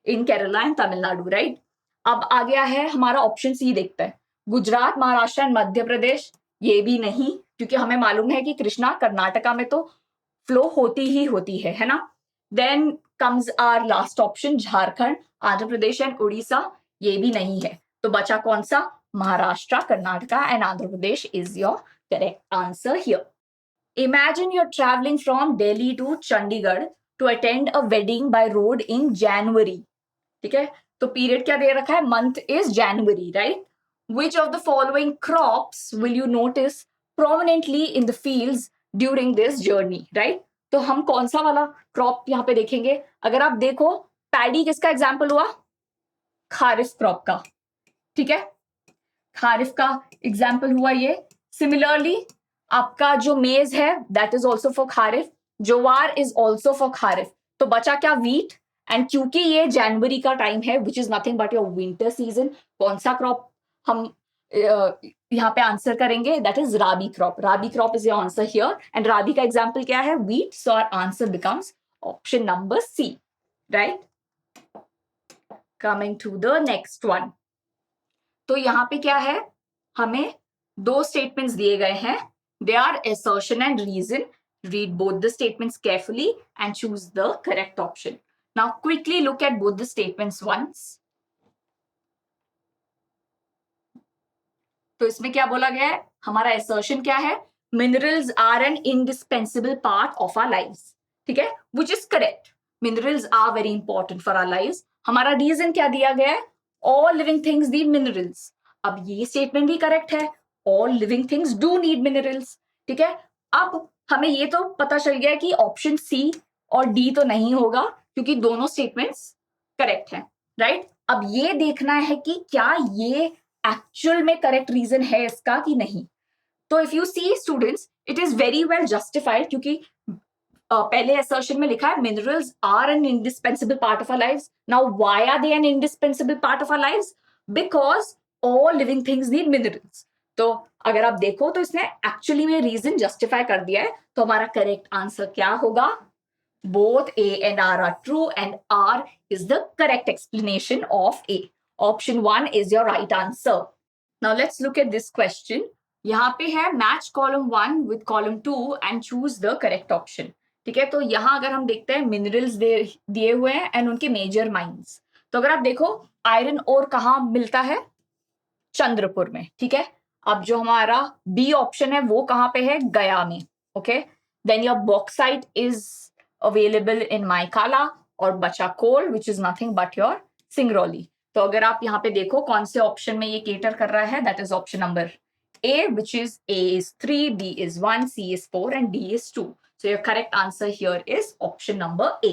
in Kerala and Tamil Nadu, right? अब आ गया है हमारा ऑप्शन सी. देखते हैं. गुजरात, महाराष्ट्र एंड मध्य प्रदेश, ये भी नहीं, क्योंकि हमें मालूम है कि कृष्णा कर्नाटका में तो फ्लो होती ही होती है ना. Then comes our last option Jharkhand, Andhra Pradesh and Orissa, ये भी नहीं है. तो बचा कौन सा? Maharashtra, Karnataka and Andhra Pradesh is your correct answer here. Imagine you're traveling from Delhi to Chandigarh to attend a wedding by road in January. ठीक है, तो पीरियड क्या दे रखा है? Month is January, right? Which of the following crops will you notice prominently in the fields during this journey, right? तो हम कौन सा वाला क्रॉप यहाँ पे देखेंगे? अगर आप देखो, पैडी किसका एग्जाम्पल हुआ? खारिफ क्रॉप का. ठीक है, खारिफ का एग्जाम्पल हुआ ये. सिमिलरली आपका जो मेज है that is also for kharif. जोवार is also for kharif. तो बचा क्या? वीट. एंड क्योंकि ये जनवरी का टाइम है which is nothing but your winter season, कौन सा क्रॉप हम यहाँ पे आंसर करेंगे? That is rabi crop. Rabi crop is your answer here. And rabi का एग्जाम्पल क्या है? Wheat. So our answer becomes option number C, right? Coming to the next one, तो यहाँ पे क्या है, हमें दो स्टेटमेंट्स दिए गए हैं, they are assertion and reason. Read both the statements carefully and choose the correct option. Now quickly look at both the statements once. तो इसमें क्या बोला गया है, हमारा assertion क्या है, minerals are an indispensable part of our lives, ठीक है, which is correct. Minerals are very important for our lives. हमारा reason क्या दिया गया है, all living things need minerals. अब ये statement भी correct है, all living things do need minerals, ठीक है. अब हमें ये तो पता चल गया कि ऑप्शन सी और डी तो नहीं होगा क्योंकि दोनों स्टेटमेंट्स करेक्ट हैं, राइट? अब ये देखना है कि क्या ये एक्चुअल में करेक्ट रीजन है इसका कि नहीं. तो if you see students, it is very well justified क्योंकि पहले असर्शन में लिखा है minerals are an indispensable part of our lives. Now why are they an indispensable part of our lives? Because all living things need minerals. तो अगर आप देखो तो इसने एक्चुअली में रीजन जस्टिफाई कर दिया है. तो हमारा करेक्ट आंसर क्या होगा? Both A and R are true and R is the correct explanation of A. Option 1 is your right answer. Now let's look at this question. यहाँ पे है match column 1 with column 2 and choose the correct option. ठीक है, तो यहाँ अगर हम देखते हैं मिनरल्स दिए हुए हैं एंड उनके मेजर माइंस. तो अगर आप देखो आयरन ओर कहाँ मिलता है? चंद्रपुर में, ठीक है. अब जो हमारा बी ऑप्शन है वो कहाँ पे है? गया में. Okay, then your bauxite is available in Maikala और बचा coal which is nothing but your Singrauli. तो अगर आप यहाँ पे देखो कौन से ऑप्शन में ये केटर कर रहा है, that is option number A, which is A is 3, B is 1, C is 4 and D is 2. So your correct answer here is option number A.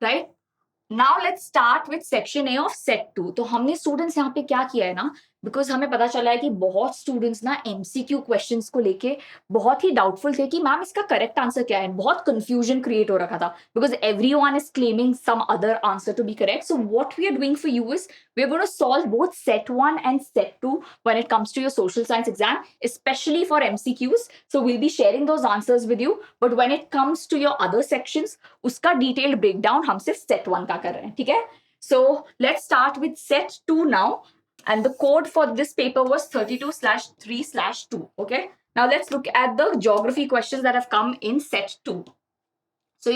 Right? Now let's start with section A of set 2. तो हमने students यहाँ पे क्या किया है ना, because हमें पता चला है कि बहुत स्टूडेंट्स ना एमसीक्यू क्वेश्चंस को लेके बहुत ही डाउटफुल थे कि मैम इसका करेक्ट आंसर क्या है. बहुत कंफ्यूजन क्रिएट हो रखा था because everyone is claiming some other answer to be correct. So what we are doing for you is we are going to solve both set 1 and set 2 when it comes to your social science exam, especially for MCQs. So we'll be sharing those answers with you. But when it comes to your other sections, uska detailed breakdown hum sirf set 1 ka kar rahe hain, theek hai? So let's start with set 2 now. And the code for this paper was 32/3/2. Okay. Now let's look at the geography questions that have come in set 2. So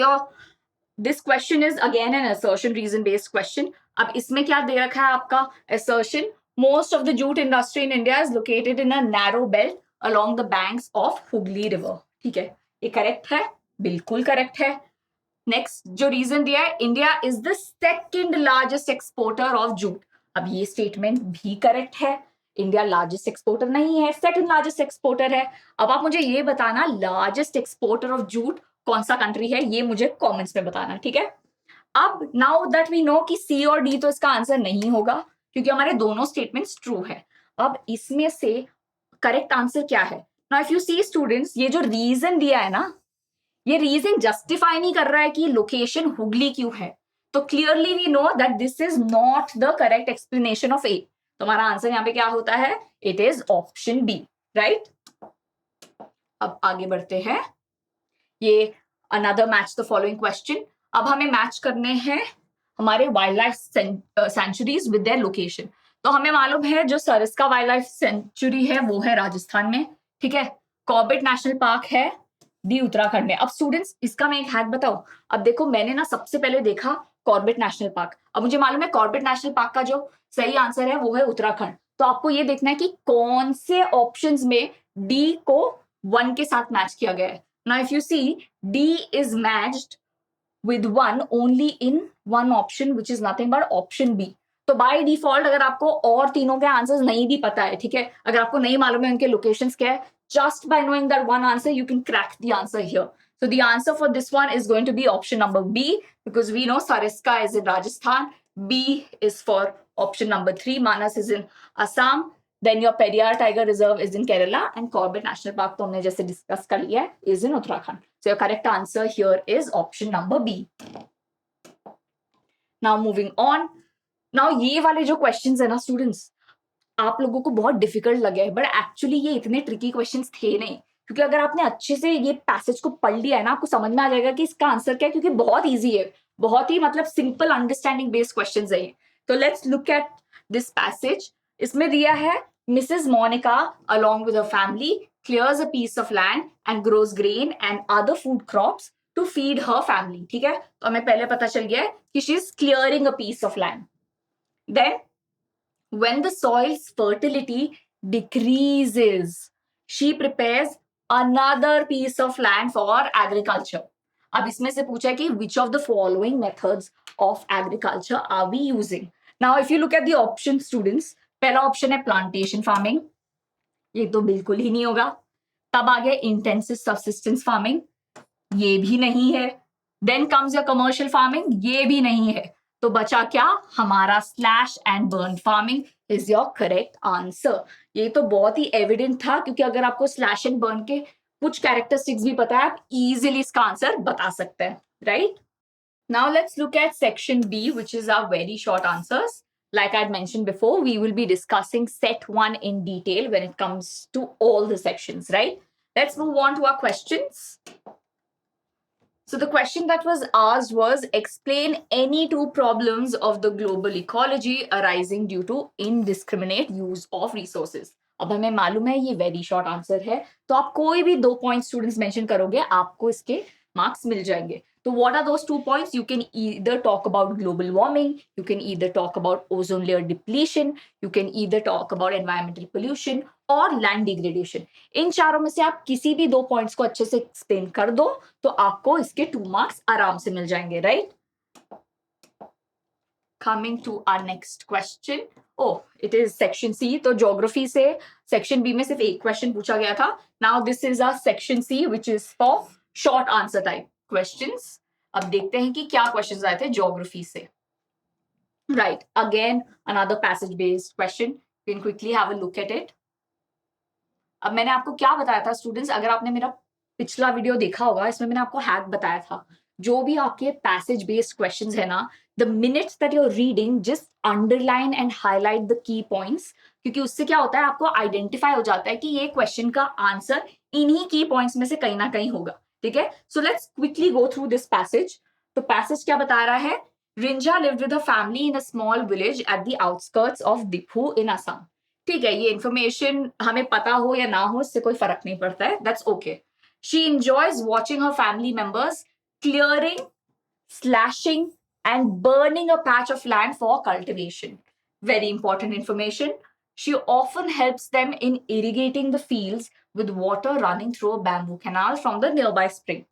this question is again an assertion reason based question. अब इसमें क्या दे रखा है आपका assertion? Most of the jute industry in India is located in a narrow belt along the banks of Hooghly River. ठीक है, ये correct है, बिल्कुल करेक्ट है. नेक्स्ट जो रीजन दिया है, India is the second largest exporter of jute. अब ये स्टेटमेंट भी करेक्ट है. इंडिया लार्जेस्ट एक्सपोर्टर नहीं है, सेकंड लार्जेस्ट एक्सपोर्टर है. अब आप मुझे ये बताना लार्जेस्ट एक्सपोर्टर ऑफ जूट कौन सा कंट्री है, ये मुझे कमेंट्स में बताना, ठीक है. अब नाउ दैट वी नो कि सी और डी तो इसका आंसर नहीं होगा क्योंकि हमारे दोनों स्टेटमेंट्स ट्रू है. अब इसमें से करेक्ट आंसर क्या है? Now if you see students, ये जो रीजन दिया है ना, ये रीजन जस्टिफाई नहीं कर रहा है कि लोकेशन हुगली क्यों है. तो clearly we know that this is not the correct explanation of A. तो हमारा आंसर यहाँ पे क्या होता है? It is option B, right. अब आगे बढ़ते हैं. ये another match the following question. अब हमें मैच करने हैं हमारे wild life sanctuaries with their location. तो हमें मालूम है जो सरिस्का वाइल्ड लाइफ सेंचुरी है वो है राजस्थान में, ठीक है. कॉर्बेट नेशनल पार्क है डी उत्तराखंड में. अब स्टूडेंट्स इसका मैं एक हैक बताऊं. अब देखो मैंने ना सबसे पहले देखा कॉर्बेट नेशनल पार्क. अब मुझे मालूम है कॉर्बेट नेशनल पार्क का जो सही आंसर है वो है उत्तराखंड. तो आपको ये देखना है कि कौन से ऑप्शंस में डी को 1 के साथ मैच किया गया है. Now if you see, D is matched with 1 only in one option which is nothing but option B. तो by default अगर आपको और तीनों के आंसर्स नहीं भी पता है, ठीक है, अगर आपको नहीं मालूम है उनके लोकेशंस क्या है, just by knowing that one answer you can crack the answer here. So the answer for this one is going to be option number B because we know Sariska is in Rajasthan. B is for option number 3. Manas is in Assam. Then your Periyar Tiger Reserve is in Kerala and Corbett National Park तो हमने जैसे discuss कर लिया है is in Uttarakhand. So your correct answer here is option number B. Now moving on. Now ये वाले जो questions है ना students, आप लोगों को बहुत डिफिकल्ट लगे हैं बट एक्चुअली ये इतने ट्रिकी क्वेश्चंस थे नहीं. क्योंकि अगर आपने अच्छे से ये पैसेज को पढ़ लिया है ना, आपको समझ में आ जाएगा कि इसका आंसर क्या है, क्योंकि बहुत ईजी है, बहुत ही मतलब सिंपल अंडरस्टैंडिंग बेस्ड क्वेश्चन है ये। तो let's look at this passage. इसमें दिया है Mrs Monica along with her family clears a piece of land and grows grain and other food crops to feed her family। ठीक है, तो हमें पहले पता चल गया है कि she is clearing a piece of land। Then when the soil's fertility decreases, she prepares another piece of land for agriculture। अब इसमें से पूछा है कि which of the following methods of agriculture are we using? Now if you look at the option students, पहला option है plantation farming, ये तो बिल्कुल ही नहीं होगा। तब आ गया इंटेंसिव सब्सिस्टेंस फार्मिंग, ये भी नहीं है। Then comes your commercial farming, ये भी नहीं है। तो बचा क्या हमारा slash and burn farming is your correct answer. ये तो बहुत ही एविडेंट था, क्योंकि अगर आपको स्लैश एंड बर्न के कुछ कैरेक्टरिस्टिक्स भी पता है, आप इजीली इसका आंसर बता सकते हैं, right? Now let's look at section B, which is our very short answers. Like I'd mentioned before, we will be discussing set 1 in detail when it comes to all the sections, right? Let's move on to our questions. So the question that was asked was, explain any two problems of the global ecology arising due to indiscriminate use of resources। अब हमें मालूम है ये very short answer है, तो आप कोई भी 2 पॉइंट स्टूडेंट्स मेंशन करोगे, आपको इसके मार्क्स मिल जाएंगे। तो what are those 2 points? You can either talk about global warming, you can either talk about ozone layer depletion, you can either talk about environmental pollution और लैंड डिग्रेडेशन। इन चारों में से आप किसी भी 2 पॉइंट्स को अच्छे से एक्सप्लेन कर दो, तो आपको इसके 2 मार्क्स आराम से मिल जाएंगे, right? Coming to our next question, it is section C. तो ज्योग्राफी से सेक्शन बी में सिर्फ एक क्वेश्चन पूछा गया था। Now this is a section C which is for short answer type questions. अब देखते हैं कि क्या क्वेश्चंस आए थे ज्योग्राफी से, right? Again another passage based question, you can quickly have a look at it. अब मैंने आपको क्या बताया था स्टूडेंट्स, अगर आपने मेरा पिछला वीडियो देखा होगा, इसमें मैंने आपको हैक बताया था, जो भी आपके पैसेज बेस्ड क्वेश्चंस है ना, the minute that you are reading just underline and highlight the key points, क्योंकि उससे क्या होता है आपको आइडेंटिफाई हो जाता है कि ये क्वेश्चन का आंसर इन्हीं की पॉइंट्स में से कहीं ना कहीं होगा, ठीक है? So let's quickly go through this passage. तो पैसेज क्या बता रहा है? Rinja lived with a family in a small village at the outskirts of Diphu in Assam. ठीक है, ये इन्फॉर्मेशन हमें पता हो या ना हो, इससे कोई फर्क नहीं पड़ता है, that's okay. She enjoys watching her family members clearing, slashing and burning a patch of land for cultivation। Very important information। She often helps them in irrigating the fields with water running through a bamboo canal from the nearby spring।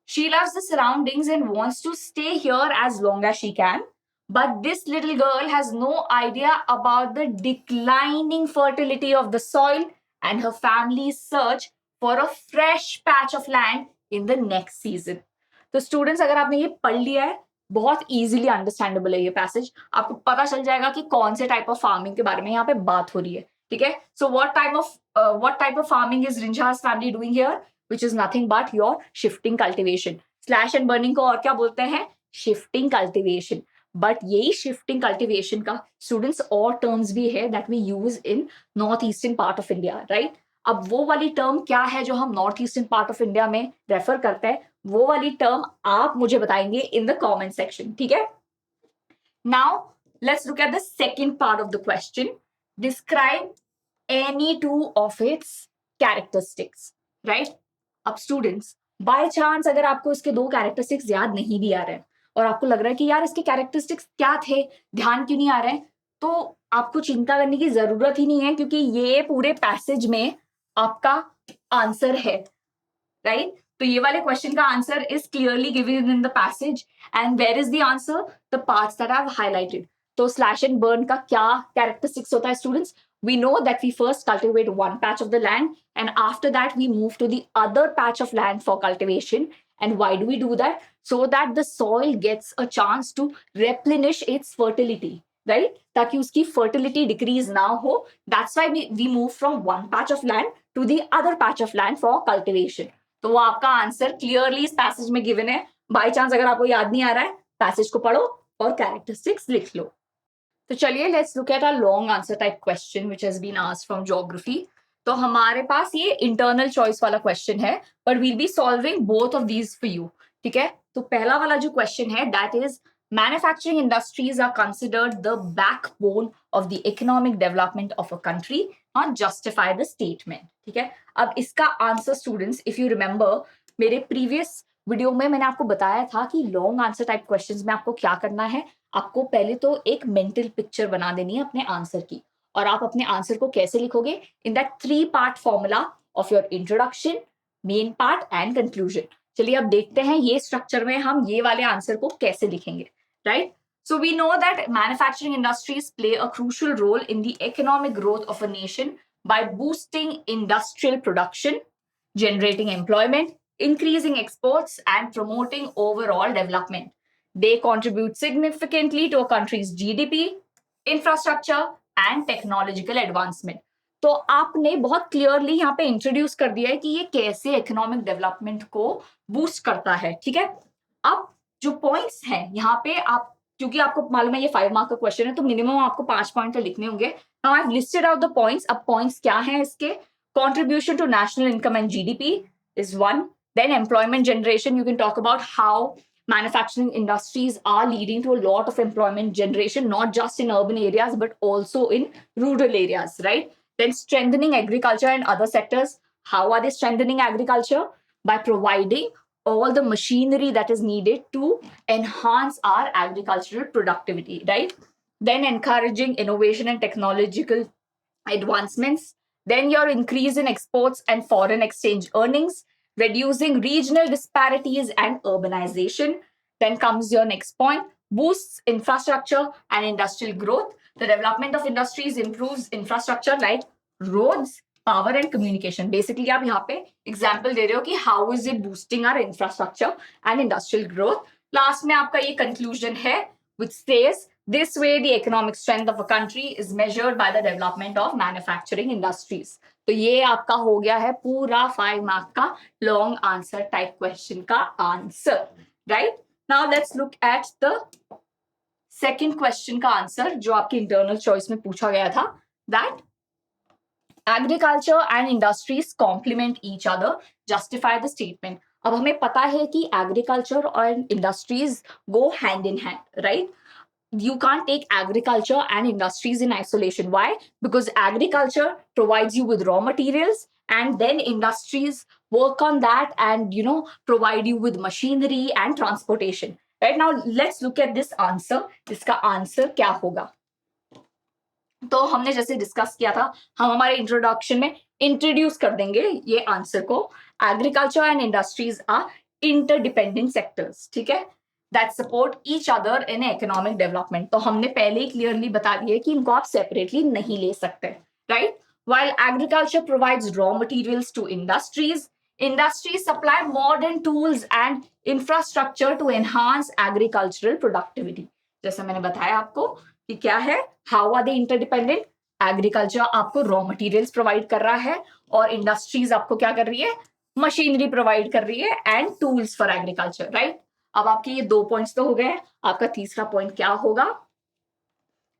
She loves the surroundings and wants to stay here as long as she can, but this little girl has no idea about the declining fertility of the soil and her family's search for a fresh patch of land in the next season। तो students, अगर आपने ये पढ़ लिया है, बहुत easily understandable है ये पैसेज, आपको पता चल जाएगा कि कौन से टाइप ऑफ फार्मिंग के बारे में यहाँ पे बात हो रही है, ठीक है? So what type of farming is Rinja's family doing here? which is nothing but your shifting cultivation। slash and burning को और क्या बोलते हैं? shifting cultivation। बट यही shifting cultivation का स्टूडेंट्स और टर्म्स भी है that we use in north eastern part of India, right? अब वो वाली टर्म क्या है जो हम north eastern part of India में रेफर करते हैं, वो वाली टर्म आप मुझे बताएंगे इन द कमेंट सेक्शन, ठीक है? Now let's look at the second part of the question. Describe any two of its characteristics, right? अब स्टूडेंट्स, बाय चांस अगर आपको इसके 2 कैरेक्टरिस्टिक्स याद नहीं भी आ रहे हैं और आपको लग रहा है कि यार इसके कैरेक्टरिस्टिक्स क्या थे, ध्यान क्यों नहीं आ रहे हैं, तो आपको चिंता करने की जरूरत ही नहीं है, क्योंकि ये पूरे पैसेज में आपका आंसर है, राइट? तो ये वाले क्वेश्चन का answer is clearly given in the passage, and where is the answer? The parts that I have highlighted. तो स्लैश एंड बर्न का क्या कैरेक्टरिस्टिक्स होता है students? We know that we first cultivate one patch of the land, and after that we move to the other patch of land for cultivation। And why do we do that? So that the soil gets a chance to replenish its fertility, right? ताकि उसकी fertility decrease ना हो। That's why we move from one patch of land to the other patch of land for cultivation। तो वो आपका answer clearly इस passage में given है। बाय चांस अगर आपको याद नहीं आ रहा है, पैसेज को पढ़ो और कैरेक्टरिस्टिक्स लिख लो। तो चलिए let's look at a long answer type question which has been asked from geography. तो हमारे पास ये इंटरनल चॉइस वाला क्वेश्चन है, but we'll be solving both of these for you. ठीक है, तो पहला वाला जो क्वेश्चन है that is manufacturing industries are considered the backbone of the economic development of a country, not justify the statement. ठीक है, अब इसका answer students, if you remember मेरे प्रीवियस वीडियो में मैंने आपको बताया था कि लॉन्ग आंसर टाइप क्वेश्चंस में आपको क्या करना है. आपको पहले तो एक मेंटल पिक्चर बना देनी है अपने आंसर की, और आप अपने आंसर को कैसे लिखोगे in that 3-part formula of your introduction, main part and conclusion. चलिए अब देखते हैं ये स्ट्रक्चर में हम ये वाले आंसर को कैसे लिखेंगे. Right, so we know that manufacturing industries play a crucial role in the economic growth of a nation by boosting industrial production, generating employment, increasing exports, and promoting overall development. They contribute significantly to a country's GDP, infrastructure, and technological advancement. तो आपने बहुत clearly यहाँ पे introduce कर दिया है कि ये कैसे इकोनॉमिक डेवलपमेंट को बूस्ट करता है. ठीक है, अब जो पॉइंट्स हैं यहाँ पे आप, क्योंकि आपको मालूम है ये 5 मार्क का क्वेश्चन है तो मिनिमम आपको 5 पॉइंट तो लिखने होंगे. Now I have listed out the points. अब पॉइंट्स क्या हैं इसके? Contribution to national income and GDP is one. Then employment generation, you can talk about how manufacturing industries are leading to a lot of employment generation, not just in urban areas, but also in rural areas, right? Then strengthening agriculture and other sectors. How are they strengthening agriculture? By providing all the machinery that is needed to enhance our agricultural productivity, right? Then encouraging innovation and technological advancements. Then your increase in exports and foreign exchange earnings, reducing regional disparities and urbanization. Then comes your next point, boosts infrastructure and industrial growth. The development of industries improves infrastructure like roads, power and communication. Basically, आप यहाँ पे example दे रहे हो कि how is it boosting our infrastructure and industrial growth. Last में आपका ये conclusion है which says this way the economic strength of a country is measured by the development of manufacturing industries. तो ये आपका हो गया है पूरा 5 मार्क का लॉन्ग आंसर टाइप क्वेश्चन का answer. Right, now let's look at the second question का आंसर जो आपकी इंटरनल चॉइस में पूछा गया था. That agriculture and industries complement each other, justify the statement. अब हमें पता है कि एग्रीकल्चर और industries go hand in hand. Right, you can't take agriculture and industries in isolation. Why? Because agriculture provides you with raw materials and then industries work on that and provide you with machinery and transportation. Right, now let's look at this answer. इसका answer क्या होगा? तो हमने जैसे discuss किया था, हम हमारे इंट्रोडक्शन में इंट्रोड्यूस कर देंगे ये आंसर को. Agriculture and industries are interdependent sectors. ठीक है, that support each other in economic development. तो हमने पहले ही क्लियरली बता दिया कि इनको आप सेपरेटली नहीं ले सकते. Right, while agriculture provides raw materials to industries, industries supply modern tools and infrastructure to enhance agricultural productivity. जैसा मैंने बताया आपको कि क्या है, how are they interdependent. Agriculture आपको रॉ मटेरियल्स प्रोवाइड कर रहा है और इंडस्ट्रीज आपको क्या कर रही है, मशीनरी प्रोवाइड कर रही है and tools for agriculture. Right, अब आपके ये 2 पॉइंट्स तो हो गए. आपका तीसरा पॉइंट क्या होगा?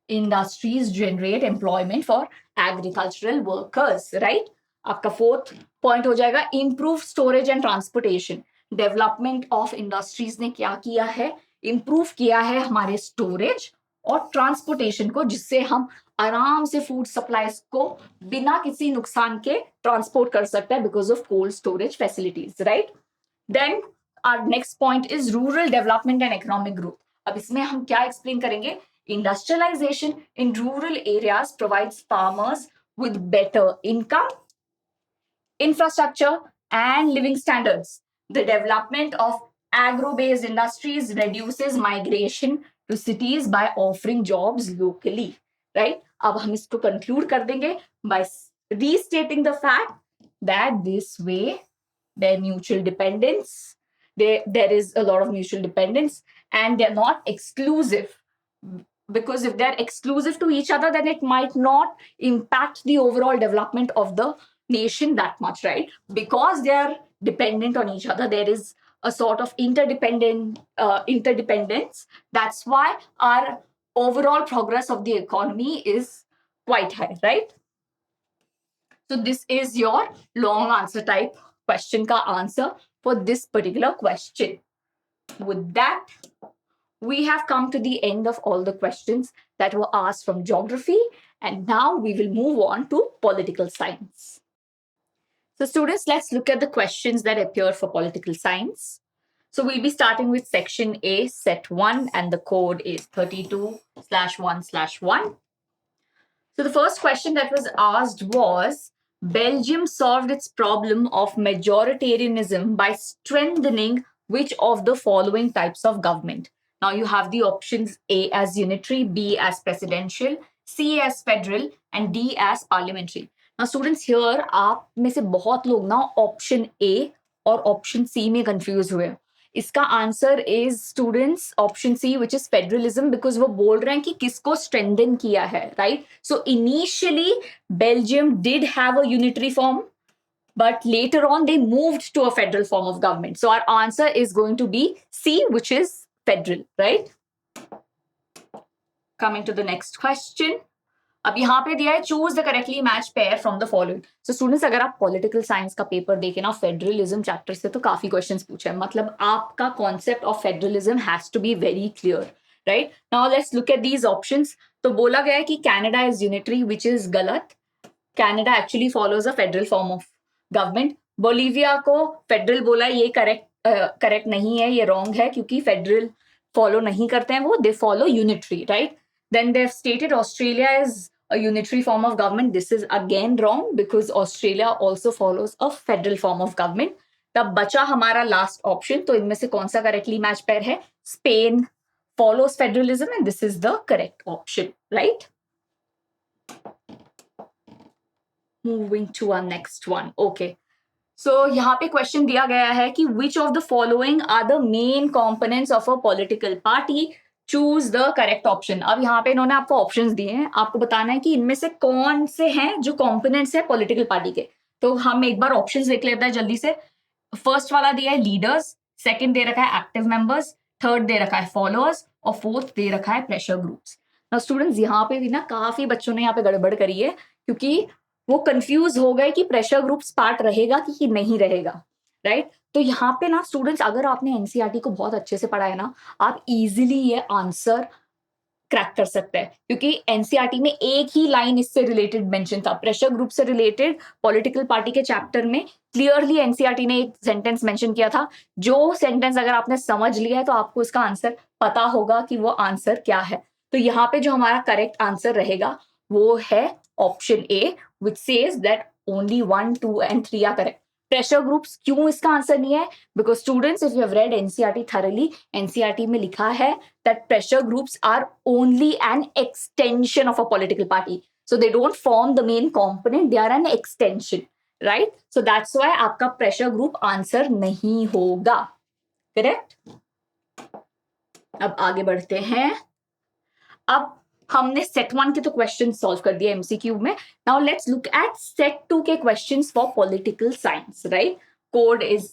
Industries generate employment for agricultural workers. Right, आपका फोर्थ पॉइंट हो जाएगा improve storage and transportation. Development of industries ने क्या किया है, इंप्रूव किया है हमारे स्टोरेज और ट्रांसपोर्टेशन को, जिससे हम आराम से फूड सप्लाईज को बिना किसी नुकसान के ट्रांसपोर्ट कर सकते हैं because of cold storage facilities. Right, then our next point is rural development and economic growth. अब इसमें हम क्या एक्सप्लेन करेंगे? Industrialization in rural areas provides farmers with better income, infrastructure and living standards. The development of agro-based industries reduces migration to cities by offering jobs locally. Right? अब हम इसको conclude कर देंगे by restating the fact that this way their mutual dependence, there is a lot of mutual dependence and they're not exclusive, because if they're exclusive to each other then it might not impact the overall development of the nation that much. Right, because they're dependent on each other, there is a sort of interdependence. That's why our overall progress of the economy is quite high. Right, So this is your long answer type question ka answer for this particular question. With that, we have come to the end of all the questions that were asked from geography, and now we will move on to political science. So students, let's look at the questions that appear for political science. So we'll be starting with section A, set 1, and the code is 32/1/1. So the first question that was asked was, Belgium solved its problem of majoritarianism by strengthening which of the following types of government? Now you have the options A as unitary, B as presidential, C as federal, and D as parliamentary. Now students, here आप में से बहुत लोग ना option A और option C में confuse हुए. इसका answer is students option C which is federalism, because वो बोल रहे हैं कि किसको स्ट्रेंथन किया है, right? So initially Belgium did have a unitary form, but later on they moved to a federal form of government. So our answer is going to be C, which is federal, right? Coming to the next question. अब यहाँ पे दिया है choose the correctly match pair from the following. So students, अगर आप political science का paper देखे ना फेडरलिज्म चैप्टर से, तो काफी क्वेश्चंस पूछे हैं. मतलब आपका concept of federalism has to be very clear, right? Now let's look at these options. तो बोला गया है कि कनाडा इज यूनिटरी, विच इज गलत. Canada actually follows a federal form of government. Bolivia को फेडरल बोला, ये करेक्ट नहीं है, ये रॉन्ग है, क्योंकि फेडरल फॉलो नहीं करते हैं वो, they follow unitary, right? Then they've stated Australia is a unitary form of government. This is again wrong because Australia also follows a federal form of government. तब बचा हमारा लास्ट ऑप्शन. तो इनमें से कौन सा करेक्टली मैच पेयर है? Spain follows federalism and this is the correct option, right? Moving to our next one. Okay. So यहाँ पे क्वेश्चन दिया गया है कि which of the following are the main components of a political party? Choose the correct option. अब यहाँ पे इन्होंने आपको ऑप्शंस दिए हैं, आपको बताना है कि इनमें से कौन से हैं जो कंपोनेंट्स है पॉलिटिकल पार्टी के. तो हम एक बार ऑप्शंस देख लेते हैं जल्दी से. फर्स्ट वाला दिया है लीडर्स, सेकंड दे रखा है एक्टिव मेंबर्स, थर्ड दे रखा है फॉलोअर्स, और फोर्थ दे रखा है प्रेशर ग्रुप्स. नाउ स्टूडेंट्स, यहाँ पे भी ना काफी बच्चों ने यहाँ पे गड़बड़ करी है, क्योंकि वो कंफ्यूज हो गए कि प्रेशर ग्रुप्स पार्ट रहेगा कि नहीं रहेगा, राइट? तो यहाँ पे ना स्टूडेंट्स, अगर आपने एनसीईआरटी को बहुत अच्छे से पढ़ा है ना, आप इजीली ये आंसर क्रैक कर सकते हैं, क्योंकि एनसीईआरटी में एक ही लाइन इससे रिलेटेड मेंशन था, प्रेशर ग्रुप से रिलेटेड. पॉलिटिकल पार्टी के चैप्टर में क्लियरली एनसीईआरटी ने एक सेंटेंस मेंशन किया था. जो सेंटेंस अगर आपने समझ लिया है तो आपको इसका आंसर पता होगा कि वो आंसर क्या है. तो यहाँ पे जो हमारा करेक्ट आंसर रहेगा वो है option A, which says that only 1, 2 and 3 are correct. Pressure groups क्यों इसका आंसर नहीं है? Because students, if you have read NCERT thoroughly, NCERT में लिखा है that pressure groups are only an extension of a political party. So they don't form the main component, they are an extension, right? So that's why आपका pressure group answer नहीं होगा. Correct? अब आगे बढ़ते हैं. अब हमने सेट 1 के तो क्वेश्चन सॉल्व कर दिया एमसीक्यू में. Now let's look eight set 2 के questions for political science, right? Code is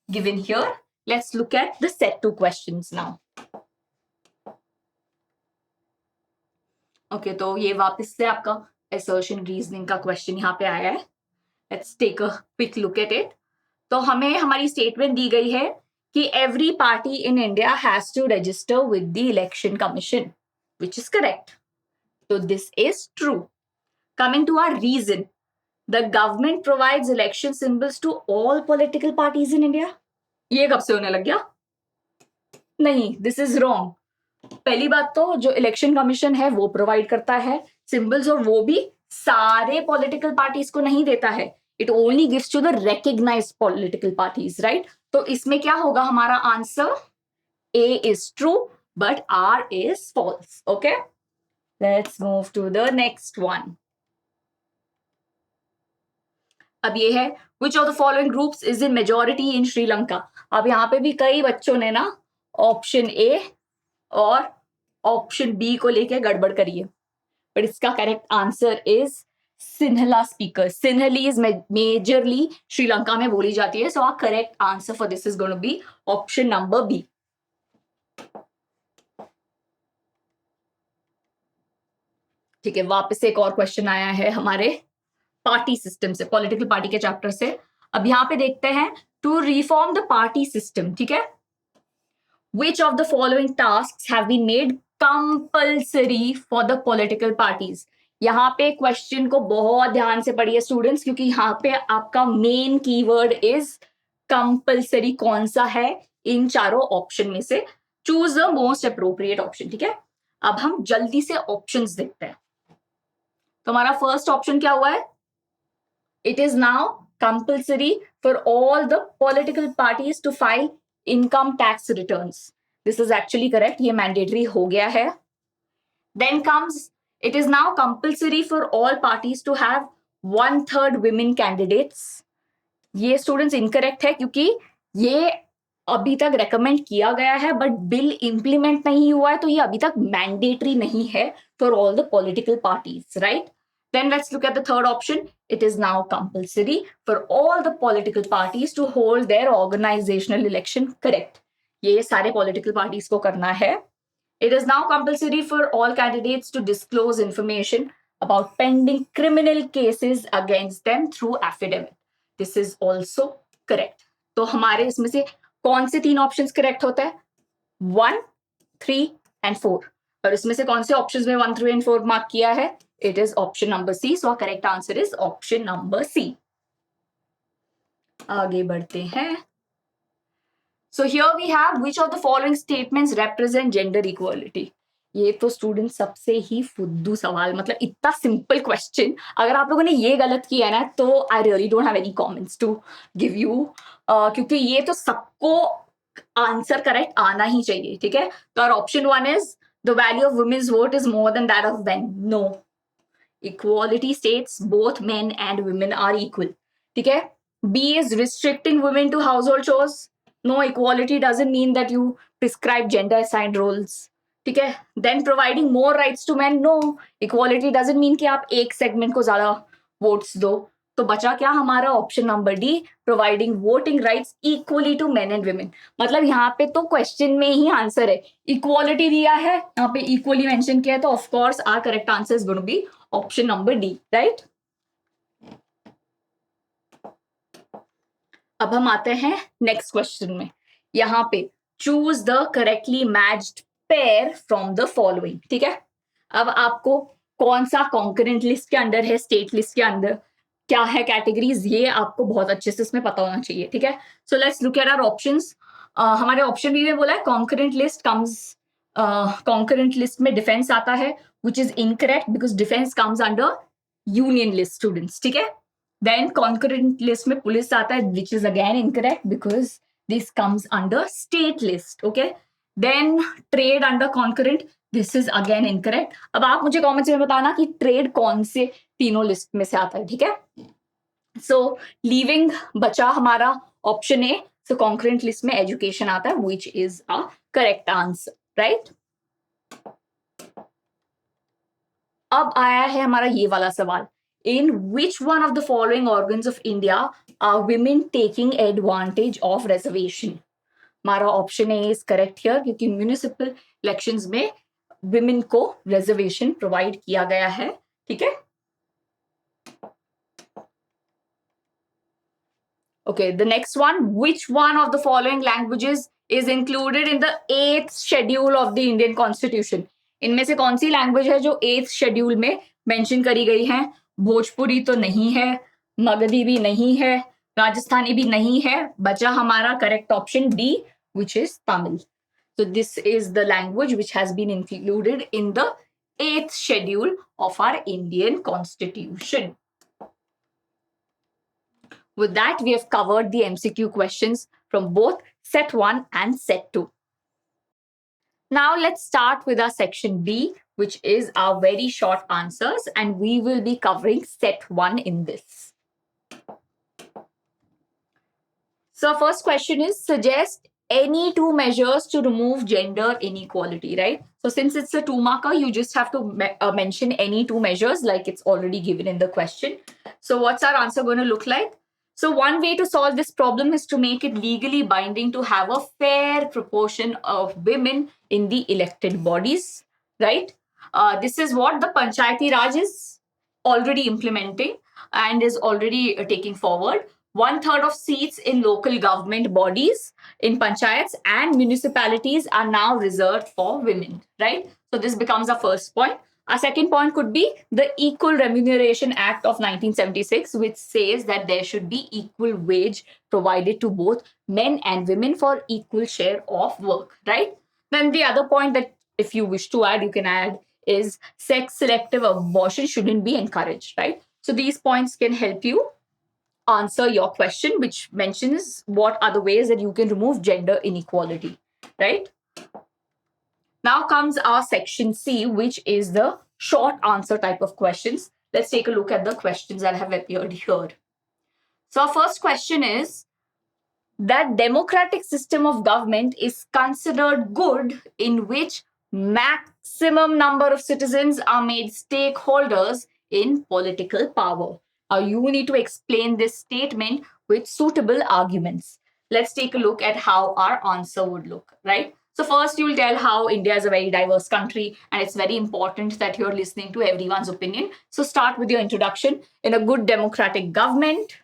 given here. Let's look at the set 2 questions now. Okay, तो ये वापस से आपका assertion रीजनिंग का क्वेश्चन यहाँ पे आया है. Let's take a quick look at it. तो हमें हमारी स्टेटमेंट दी गई है कि every party in India has to register with the election commission, which is correct. So this is true. Coming to our reason, the government provides election symbols to all political parties in India. ये कब से होने लग गया? नहीं, this is wrong. पहली बात तो जो इलेक्शन कमीशन है वो प्रोवाइड करता है सिंबल्स, और वो भी सारे पॉलिटिकल पार्टीज को नहीं देता है. It only gives to the recognized political parties, right? तो इसमें क्या होगा हमारा answer? A is true, but R is false. Okay? Let's move to the next one. अब ये है which of the following groups is in majority in Sri Lanka. अब यहाँ पे भी कई बच्चों ने ना ऑप्शन ए और ऑप्शन बी को लेके गड़बड़ करी है, बट इसका correct answer is Sinhala speaker. Sinhali is majorly Sri Lanka में बोली जाती है. So our correct answer for this is going to be option number B. ठीक है, वापस से एक और क्वेश्चन आया है हमारे पार्टी सिस्टम से, पॉलिटिकल पार्टी के चैप्टर से। अब यहाँ पे देखते हैं to reform the party system, ठीक है। Which of the following tasks have been made compulsory for the political parties? यहाँ पे क्वेश्चन को बहुत ध्यान से पढ़िए स्टूडेंट्स, क्योंकि यहाँ पे आपका मेन कीवर्ड इज कंपल्सरी। कौन सा है इन चारों ऑप्शन में से? Choose the most appropriate option, ठीक है। अब हम जल्दी से ऑप्शंस देखते हैं। तो हमारा फर्स्ट ऑप्शन क्या हुआ है? It is now compulsory for all the political parties to file income tax returns. This is actually correct, ये मैंडेटरी हो गया है। Then comes it is now compulsory for all parties to have 1/3 women candidates. ये students incorrect है, क्योंकि ये अभी तक रेकमेंड किया गया है बट बिल इंप्लीमेंट नहीं हुआ है, तो ये अभी तक मैंडेटरी नहीं है for all the political parties, right. Then let's look at the third option. It is now compulsory for all the political parties to hold their organizational election. Correct. ये सारे political parties को करना है. It is now compulsory for all candidates to disclose information about pending criminal cases against them through affidavit. This is also correct. तो हमारे इसमें से कौन से 3 ऑप्शंस करेक्ट होता है? 1, 3 and 4. और इसमें से कौन से ऑप्शंस में 1, 3 and 4 मार्क किया है? It is option number C. So our correct answer is option number C. आगे बढ़ते हैं. So here we have which of the following statements represent gender equality. ये तो स्टूडेंट सबसे ही फुद्दू सवाल, मतलब इतना सिंपल क्वेश्चन, अगर आप लोगों ने ये गलत किया ना तो I really don't have any comments to give you, क्योंकि ये तो सबको आंसर करेक्ट आना ही चाहिए, ठीक है। तो और option 1 is the value of women's vote is more than that of men. No, equality states both men and women are equal, ठीक है। B is restricting women to household chores. No, equality doesn't mean that you prescribe gender assigned roles, ठीक है। Then providing more rights to men. No, equality doesn't mean कि आप एक segment को ज्यादा votes दो। तो बचा क्या हमारा option number D, providing voting rights equally to men and women. मतलब यहाँ पे तो क्वेश्चन में ही आंसर है, इक्वालिटी दिया है, यहाँ पे इक्वली मेंशन किया है, तो of course our correct answer is going to be option number D, right. अब हम आते हैं नेक्स्ट क्वेश्चन में। यहाँ पे choose the correctly matched pair from the following, ठीक है। अब आपको कौन सा कॉन्करेंट लिस्ट के अंदर है, स्टेट लिस्ट के अंदर क्या है कैटेगरीज, ये आपको बहुत अच्छे से इसमें पता होना चाहिए, ठीक है। So let's look at our options. हमारे ऑप्शन बी में बोला है concurrent list comes, concurrent list में डिफेंस आता है, which is incorrect because defense comes under union list students, ठीक है। Then concurrent list में पुलिस आता है, which is again incorrect because this comes under state list, okay. Then trade under concurrent, this is again incorrect. अब आप मुझे comments में बताना कि ट्रेड कौन से तीनों लिस्ट में से आता है, ठीक है। So leaving बचा हमारा ऑप्शन ए, so concurrent list में एजुकेशन आता है, which is a correct answer, right? अब आया है हमारा ये वाला सवाल, in which one of the following organs of India are women taking advantage of reservation. हमारा option A is correct here, क्योंकि म्युनिसिपल इलेक्शंस में विमेन को रिजर्वेशन प्रोवाइड किया गया है, ठीक है। Okay, the next one, which one of the following languages is included in the 8th schedule of the Indian constitution. इनमें से कौन सी लैंग्वेज है जो 8th शेड्यूल में मेंशन करी गई है? भोजपुरी तो नहीं है, मगधी भी नहीं है, राजस्थानी भी नहीं है, बचा हमारा correct option D, which is Tamil. So this is the language which has been included in the 8th schedule of our Indian Constitution. With that, we have covered the MCQ questions from both set 1 and set 2. Now let's start with our section B, which is our very short answers, and we will be covering set 1 in this. So first question is, suggest any 2 measures to remove gender inequality, right? So since it's a 2-marker, you just have to mention any 2 measures like it's already given in the question. So what's our answer going to look like? So one way to solve this problem is to make it legally binding to have a fair proportion of women in the elected bodies, right? This is what the Panchayati Raj is already implementing. and is already taking forward. One third of seats in local government bodies, in panchayats and municipalities, are now reserved for women, right? So this becomes our first point. Our second point could be the Equal Remuneration Act of 1976, which says that there should be equal wage provided to both men and women for equal share of work, right? Then the other point that if you wish to add, you can add is sex selective abortion shouldn't be encouraged, right? So these points can help you answer your question, which mentions what are the ways that you can remove gender inequality, right? Now comes our section C, which is the short answer type of questions. Let's take a look at the questions that have appeared here. So, our first question is that democratic system of government is considered good in which maximum number of citizens are made stakeholders in political power. Now, you need to explain this statement with suitable arguments. Let's take a look at how our answer would look, right? So, first, you will tell how India is a very diverse country and it's very important that you're listening to everyone's opinion. So, start with your introduction. In a good democratic government,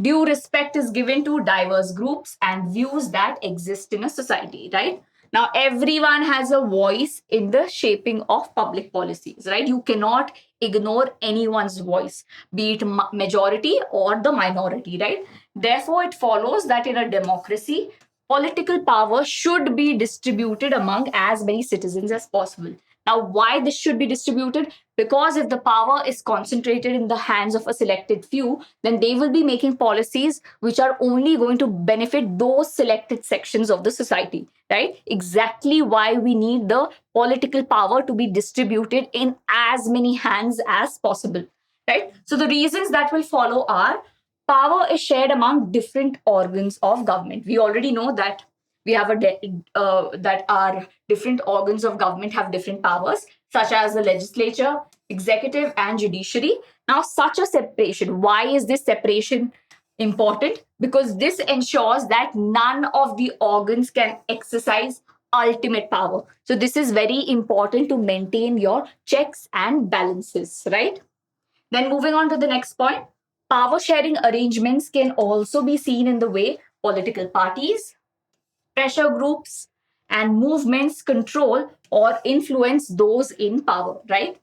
due respect is given to diverse groups and views that exist in a society, right? Now, everyone has a voice in the shaping of public policies, right? You cannot ignore anyone's voice, be it majority or the minority, right? Therefore, it follows that in a democracy, political power should be distributed among as many citizens as possible. Now, why this should be distributed? Because if the power is concentrated in the hands of a selected few, then they will be making policies which are only going to benefit those selected sections of the society, right? Exactly why we need the political power to be distributed in as many hands as possible, right? So the reasons that will follow are power is shared among different organs of government. We already know that we have that our different organs of government have different powers, such as the legislature, executive, and judiciary. Now, such a separation, why is this separation important? Because this ensures that none of the organs can exercise ultimate power. So, this is very important to maintain your checks and balances, right? Then, moving on to the next point, power sharing arrangements can also be seen in the way political parties, pressure groups, and movements control or influence those in power, right?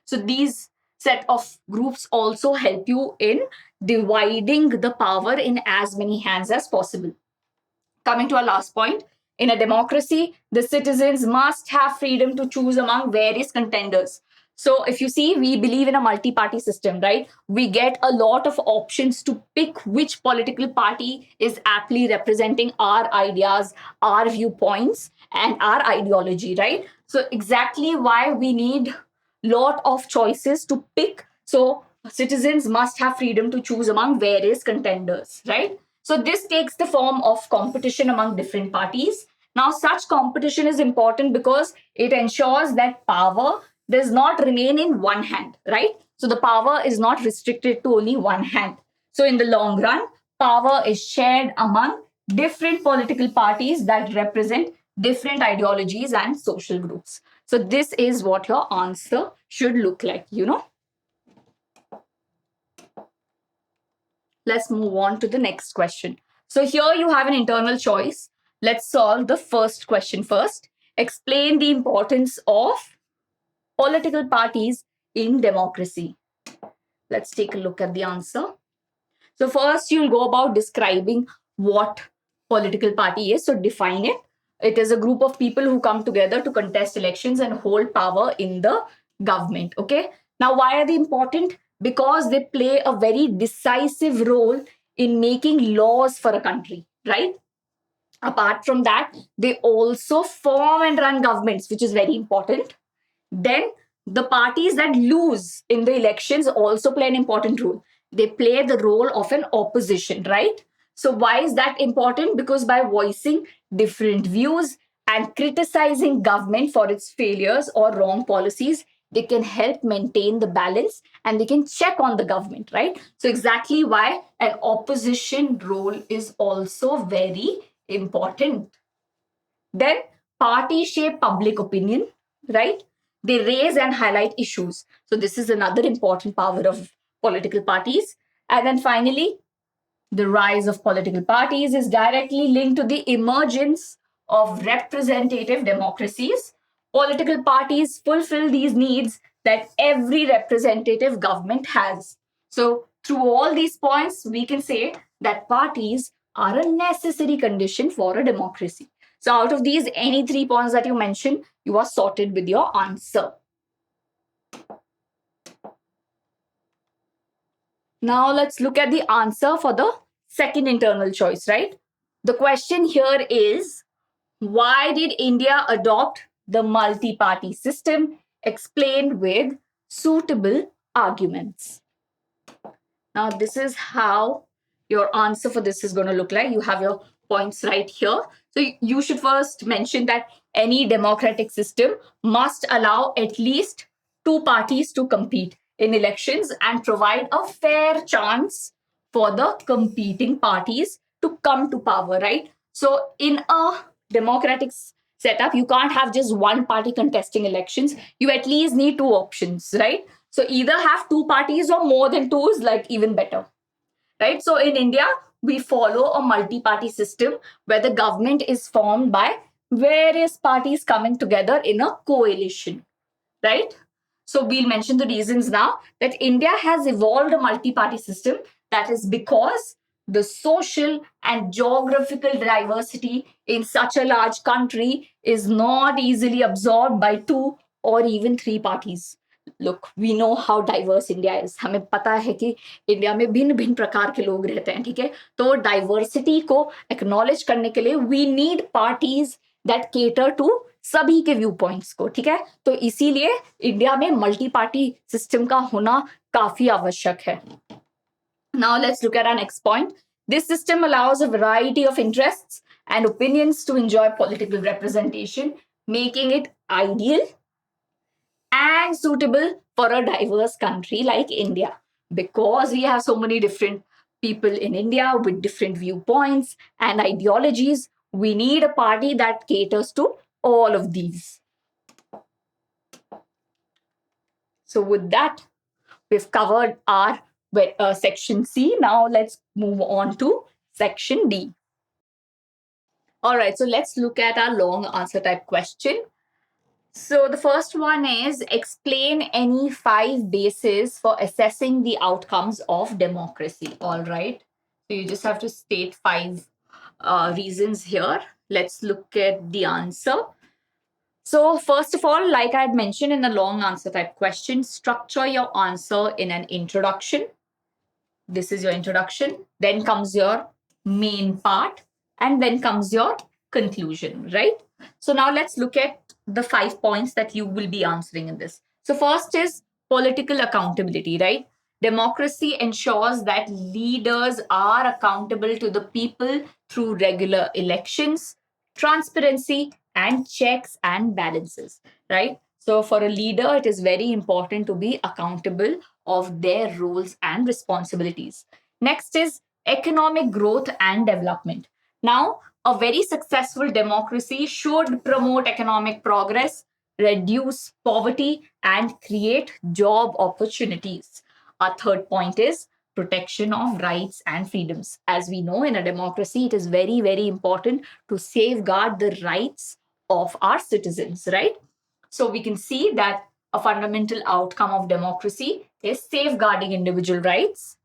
So these set of groups also help you in dividing the power in as many hands as possible. Coming to our last point, in a democracy, the citizens must have freedom to choose among various contenders. So, if you see, we believe in a multi party system, right? We get a lot of options to pick which political party is aptly representing our ideas, our viewpoints, and our ideology, right? So, exactly why we need lot of choices to pick. So, citizens must have freedom to choose among various contenders, right? So this takes the form of competition among different parties. Now, such competition is important because it ensures that power does not remain in one hand, right? So the power is not restricted to only one hand. So in the long run, power is shared among different political parties that represent different ideologies and social groups. So this is what your answer should look like, you know. Let's move on to the next question. So here you have an internal choice. Let's solve the first question first. Explain the importance of political parties in democracy. Let's take a look at the answer. So first you'll go about describing what political party is. So define it. It is a group of people who come together to contest elections and hold power in the government. Okay. Now, why are they important? Because they play a very decisive role in making laws for a country, right? Apart from that, they also form and run governments, which is very important. Then the parties that lose in the elections also play an important role. They play the role of an opposition, right? So, why is that important? Because by voicing different views and criticizing government for its failures or wrong policies, they can help maintain the balance and they can check on the government, right? So, exactly why an opposition role is also very important. Then, parties shape public opinion, right? They raise and highlight issues. So, this is another important power of political parties. And then finally, the rise of political parties is directly linked to the emergence of representative democracies. Political parties fulfill these needs that every representative government has. So, through all these points, we can say that parties are a necessary condition for a democracy. So, out of these, any 3 points that you mentioned, you are sorted with your answer. Now, let's look at the answer for the second internal choice, right? The question here is, why did India adopt the multi party system? Explained with suitable arguments. Now, this is how your answer for this is going to look like. You have your points right here. So, you should first mention that any democratic system must allow at least two parties to compete in elections and provide a fair chance for the competing parties to come to power, right? So, in a democratic setup, you can't have just one party contesting elections. You at least need two options, right? So either have two parties or more than two is like even better, right? So in India, we follow a multi-party system where the government is formed by various parties coming together in a coalition, right? So we'll mention the reasons now that India has evolved a multi-party system. That is because the social and geographical diversity in such a large country is not easily absorbed by two or even three parties. Look, we know how diverse India is. हमें पता है कि India में भिन्न भिन्न प्रकार के लोग रहते हैं, ठीक है? तो डाइवर्सिटी को एक्नॉलेज करने के लिए we need parties that cater to सभी के व्यू पॉइंट्स को, ठीक है? तो इसीलिए इंडिया में मल्टी पार्टी सिस्टम का होना काफी आवश्यक है. Now let's look at our next point. This system allows a variety of interests and opinions to enjoy political representation, making it ideal and suitable for a diverse country like India. Because we have so many different people in India with different viewpoints and ideologies, we need a party that caters to all of these. So, with that, we've covered our section C. Now, let's move on to section D. All right, so let's look at our long answer type question. So, the first one is explain any 5 bases for assessing the outcomes of democracy. All right, so you just have to state 5 reasons here. Let's look at the answer. So, first of all, like I had mentioned in the long answer type question, structure your answer in an introduction. This is your introduction. Then comes your main part, and then comes your conclusion, right? So, now let's look at the 5 points that you will be answering in this. So, first is political accountability, right? Democracy ensures that leaders are accountable to the people through regular elections, transparency, and checks and balances, right? So, for a leader, it is very important to be accountable of their roles and responsibilities. Next is economic growth and development. Now, a very successful democracy should promote economic progress, reduce poverty, and create job opportunities. Our third point is protection of rights and freedoms. As we know, in a democracy, it is very, very important to safeguard the rights of our citizens, right? So we can see that a fundamental outcome of democracy is safeguarding individual rights,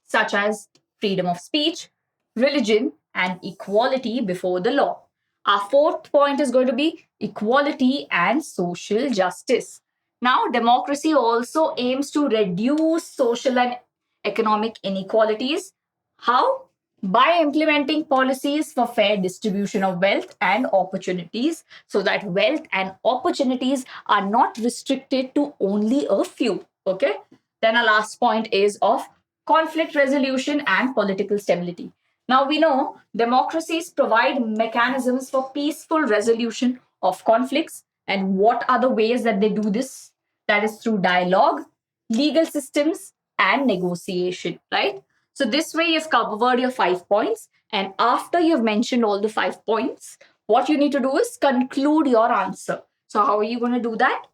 such as freedom of speech, religion, and equality before the law. Our fourth point is going to be equality and social justice. Now, democracy also aims to reduce social and economic inequalities. How? By implementing policies for fair distribution of wealth and opportunities so that wealth and opportunities are not restricted to only a few. Okay. Then our last point is of conflict resolution and political stability. Now we know democracies provide mechanisms for peaceful resolution of conflicts. And what are the ways that they do this? That is through dialogue, legal systems, and negotiation, right? So this way you've covered your 5 points. And after you've mentioned all the 5 points, what you need to do is conclude your answer. So how are you going to do that?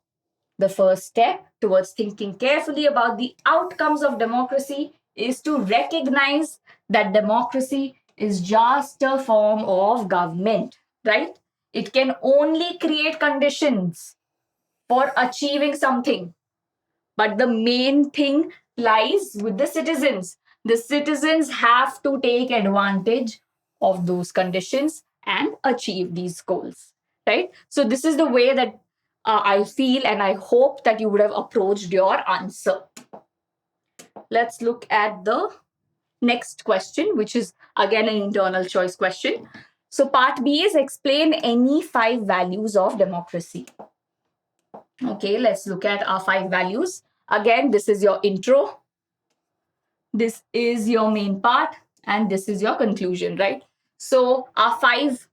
The first step towards thinking carefully about the outcomes of democracy is to recognize that democracy is just a form of government, right? It can only create conditions for achieving something. But the main thing lies with the citizens. The citizens have to take advantage of those conditions and achieve these goals, right? So, this is the way that I feel, and I hope that you would have approached your answer. Let's look at the next question, which is again an internal choice question. So, part B is explain any 5 values of democracy. Okay, let's look at our 5 values. Again, this is your intro, this is your main part, and this is your conclusion, right? So, our 5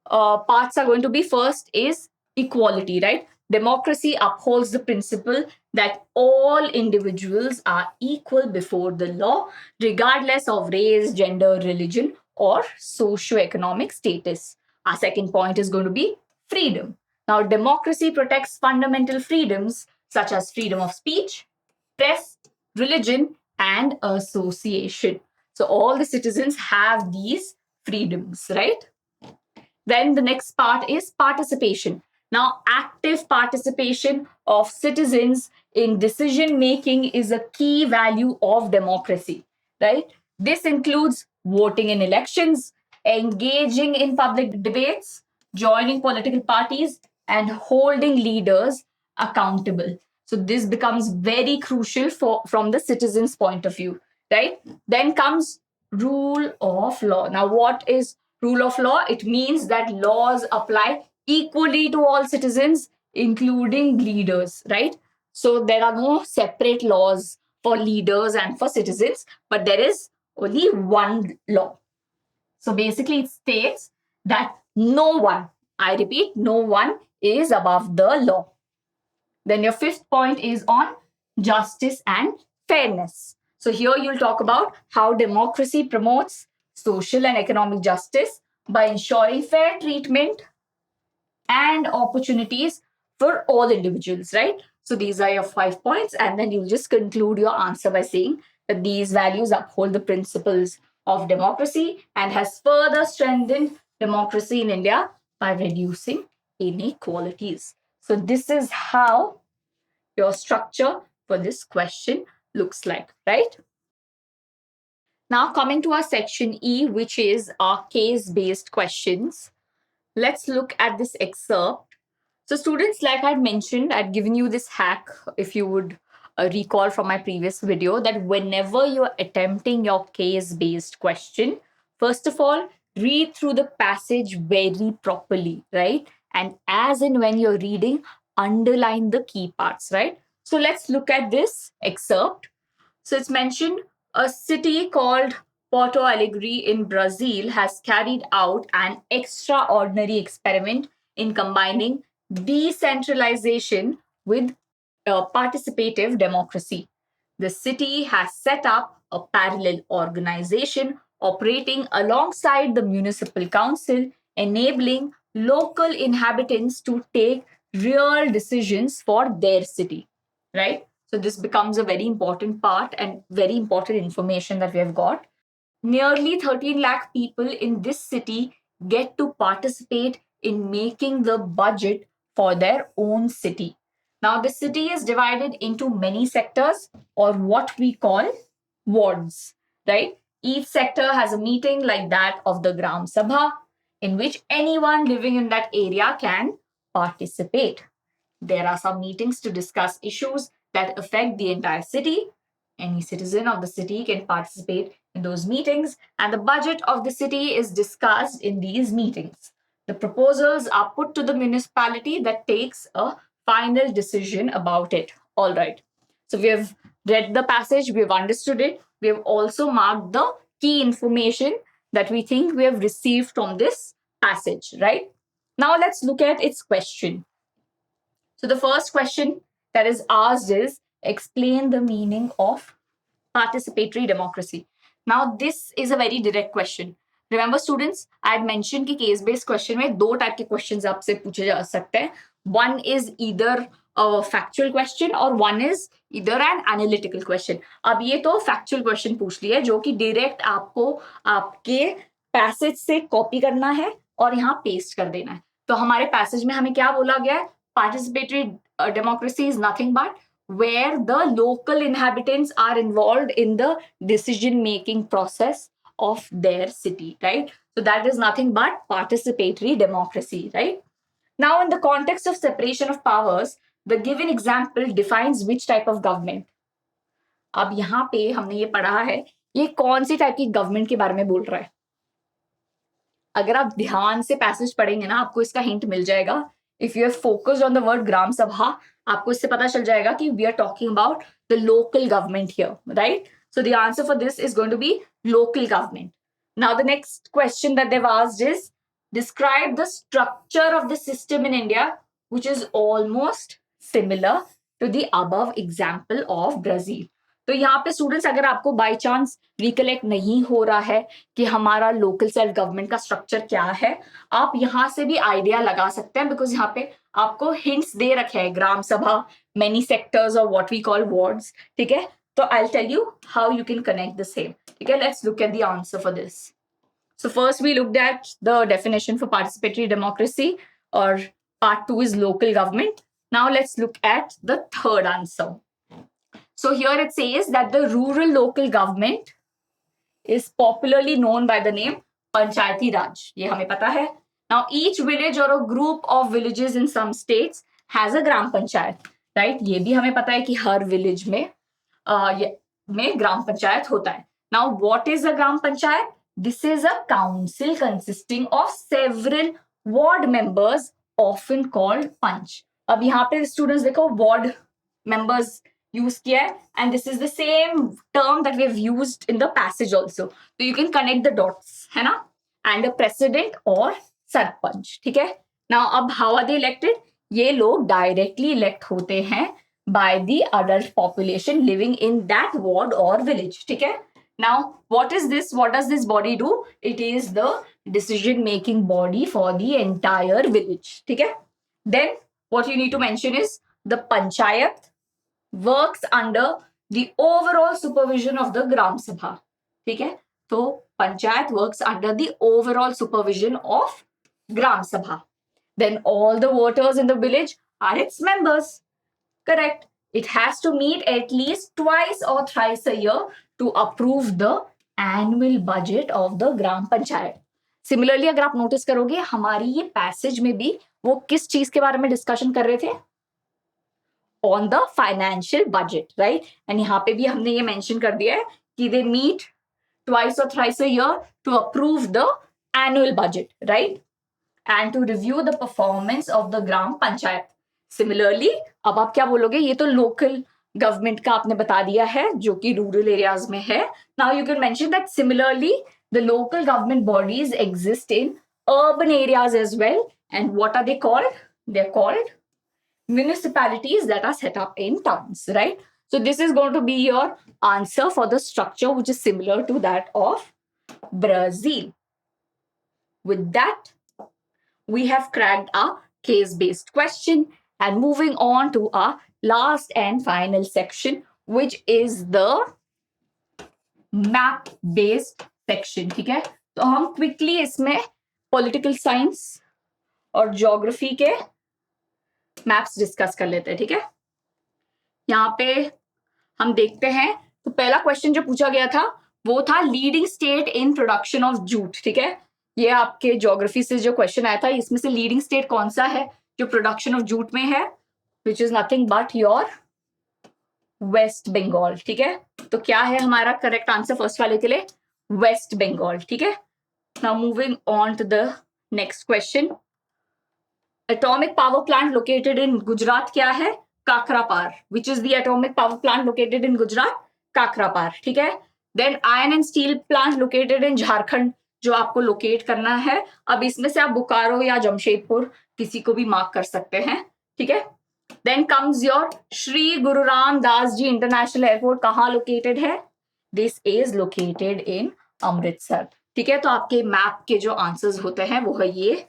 parts are going to be: first is equality, right? Democracy upholds the principle that all individuals are equal before the law, regardless of race, gender, religion, or socio-economic status. Our second point is going to be freedom. Now, democracy protects fundamental freedoms such as freedom of speech, press, religion, and association. So, all the citizens have these freedoms, right? Then the next part is participation. Now, active participation of citizens in decision making is a key value of democracy, right? This includes voting in elections, engaging in public debates, joining political parties, and holding leaders accountable. So this becomes very crucial from the citizens' point of view, right? Then comes rule of law. Now, what is rule of law? It means that laws apply equally to all citizens, including leaders, right? So there are no separate laws for leaders and for citizens, but there is only one law. So basically, it states that no one, I repeat, no one is above the law. Then your fifth point is on justice and fairness. So here you'll talk about how democracy promotes social and economic justice by ensuring fair treatment and opportunities for all individuals, right? So these are your 5 points, and then you'll just conclude your answer by saying that these values uphold the principles of democracy and has further strengthened democracy in India by reducing inequalities. So this is how your structure for this question looks like, right? Now, coming to our section E, which is our case based questions, let's look at this excerpt. So, students, like I'd mentioned, I'd given you this hack, if you would recall from my previous video, that whenever you're attempting your case based question, first of all, read through the passage very properly, right? And as in when you're reading, underline the key parts, right? So, let's look at this excerpt. So it's mentioned a city called Porto Alegre in Brazil has carried out an extraordinary experiment in combining decentralization with participative democracy. The city has set up a parallel organization operating alongside the municipal council, enabling local inhabitants to take real decisions for their city, right? So this becomes a very important part and very important information that we have got. Nearly 13 lakh people in this city get to participate in making the budget for their own city. Now, the city is divided into many sectors, or what we call wards, right? Each sector has a meeting like that of the Gram Sabha, in which anyone living in that area can participate. There are some meetings to discuss issues that affect the entire city. Any citizen of the city can participate in those meetings, and the budget of the city is discussed in these meetings. The proposals are put to the municipality that takes a final decision about it. All right. So we have read the passage, we have understood it, we have also marked the key information that we think we have received from this passage, right? Now let's look at its question. So the first question that is asked is explain the meaning of participatory democracy. Now this is a very direct question. Remember students, I had mentioned कि case based question में दो type के questions आपसे पूछे जा सकते हैं. One is either factual question और वन इज इधर एन एनालिटिकल क्वेश्चन. अब ये तो फैक्चुअल क्वेश्चन पूछ लिया जो कि डायरेक्ट आपको आपके पैसेज से कॉपी करना है और यहाँ पेस्ट कर देना है. तो हमारे पैसेज में हमें क्या बोला गया है? Participatory democracy is nothing but where the local inhabitants are involved in the decision making process of their city, right? So that is nothing but participatory democracy, right? Now, in the context of separation of powers, the given example defines which type of government. अब यहाँ पे हमने ये पढ़ा है, ये कौन सी type की गवर्नमेंट के बारे में बोल रहा है. अगर आप ध्यान से पैसेज पढ़ेंगे ना, आपको इसका हिंट मिल जाएगा. If you have focused on the word gram sabha, आपको इससे पता चल जाएगा कि we are talking about the local government here, right? So the answer for this is going to be local government. Now the next question that they've asked is describe the structure of the system in India which is almost similar to the above example of Brazil. तो यहाँ पे students, अगर आपको by chance recollect नहीं हो रहा है कि हमारा लोकल सेल्फ गवर्नमेंट का स्ट्रक्चर क्या है, आप यहाँ से भी आइडिया लगा सकते हैं, बिकॉज यहाँ पे आपको हिंट्स दे रखे हैं, ग्राम सभा, मेनी सेक्टर्स और व्हाट वी कॉल वार्ड्स. ठीक है, तो I will tell you how you can connect the same. ठीक है, let's look at the answer for this. So first we looked at the definition for participatory democracy, or part 2 is local government. Now let's look at the third answer. So here it says that the rural local government is popularly known by the name Panchayati Raj. ये हमें पता है. Now each village or a group of villages in some states has a gram panchayat, right? ये भी हमें पता है कि हर village में ग्राम पंचायत होता है. Now what is a gram panchayat? This is a council consisting of several ward members, often called पंच. अब यहाँ पे स्टूडेंट्स देखो ward members यूज किया है, and this is the same term that we've used in the passage also. So you can connect the dots, है ना? And a president or sarpanch. ठीक है. Now अब how are they elected? ये लोग directly elect होते हैं by the adult population living in that ward or village. ठीक है. Now, what is this? What does this body do? It is the decision-making body for the entire village. ठीक है? Then, what you need to mention is the panchayat works under the overall supervision of the Gram Sabha. ठीक है? तो panchayat works under the overall supervision of Gram Sabha. Then, all the voters in the village are its members. Correct. It has to meet at least twice or thrice a year to approve the annual budget of the gram Panchayat. Similarly अगर आप notice करोगे, हमारी ये passage में भी वो किस चीज के बारे में डिस्कशन कर रहे थे? On the financial budget, right? And यहाँ पे भी हमने ये मेंशन कर दिया है कि दे मीट ट्वाइस और thrice a year to approve the annual budget, right? And to review the performance of the Gram Panchayat. Similarly अब आप क्या बोलोगे? ये तो लोकल गवर्नमेंट का आपने बता दिया है जो कि रूरल एरियाज में है. Now you can mention that similarly the local government bodies exist in urban areas as well. And what are they called? They are called municipalities that are set up in towns, right? So this is going to be your answer for the structure which is similar to that of Brazil. With that, we have cracked our case-based question. And moving on to our last and final section, which is the map-based section. ठीक है, तो हम quickly इसमें political science और geography के maps discuss कर लेते हैं. ठीक है, यहाँ पे हम देखते हैं. तो पहला क्वेश्चन जो पूछा गया था वो था leading state in production of jute. ठीक है, ये आपके ज्योग्राफी से जो क्वेश्चन आया था, इसमें से लीडिंग स्टेट कौन सा है जो प्रोडक्शन ऑफ जूट में है? Which is nothing but your West Bengal. ठीक है, तो क्या है हमारा करेक्ट आंसर फर्स्ट वाले के लिए? वेस्ट बंगाल. ठीक है, now moving on to the next question. Atomic power plant located in Gujarat क्या है? Kakrapar. Which is the atomic power plant located in Gujarat? Kakrapar. ठीक है, then iron and steel plant located in Jharkhand जो आपको लोकेट करना है. अब इसमें से आप बोकारो या जमशेदपुर किसी को भी मार्क कर सकते हैं. ठीक है, then comes your Shri Guru Ramdas ji international airport कहाँ लोकेटेड है? This is located in Amritsar. ठीक है, तो आपके मैप के जो आंसर्स होते हैं वो है ये: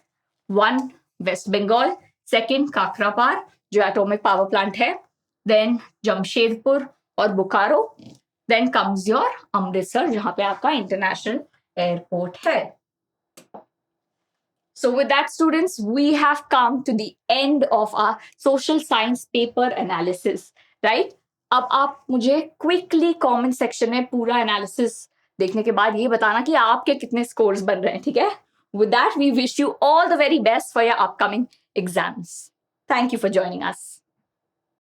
1 वेस्ट बंगाल, 2 काकरापार जो एटॉमिक पावर प्लांट है, देन जमशेदपुर और Bokaro, then comes your Amritsar जहां पे आपका इंटरनेशनल एयरपोर्ट है. So with that, students, we have come to the end of our social science paper analysis, right? अब आप मुझे क्विकली कमेंट सेक्शन में पूरा एनालिसिस देखने के बाद ये बताना कि आपके कितने स्कोर्स बन रहे हैं, ठीक है? With that, we wish you all the very best for your upcoming exams. Thank you for joining us.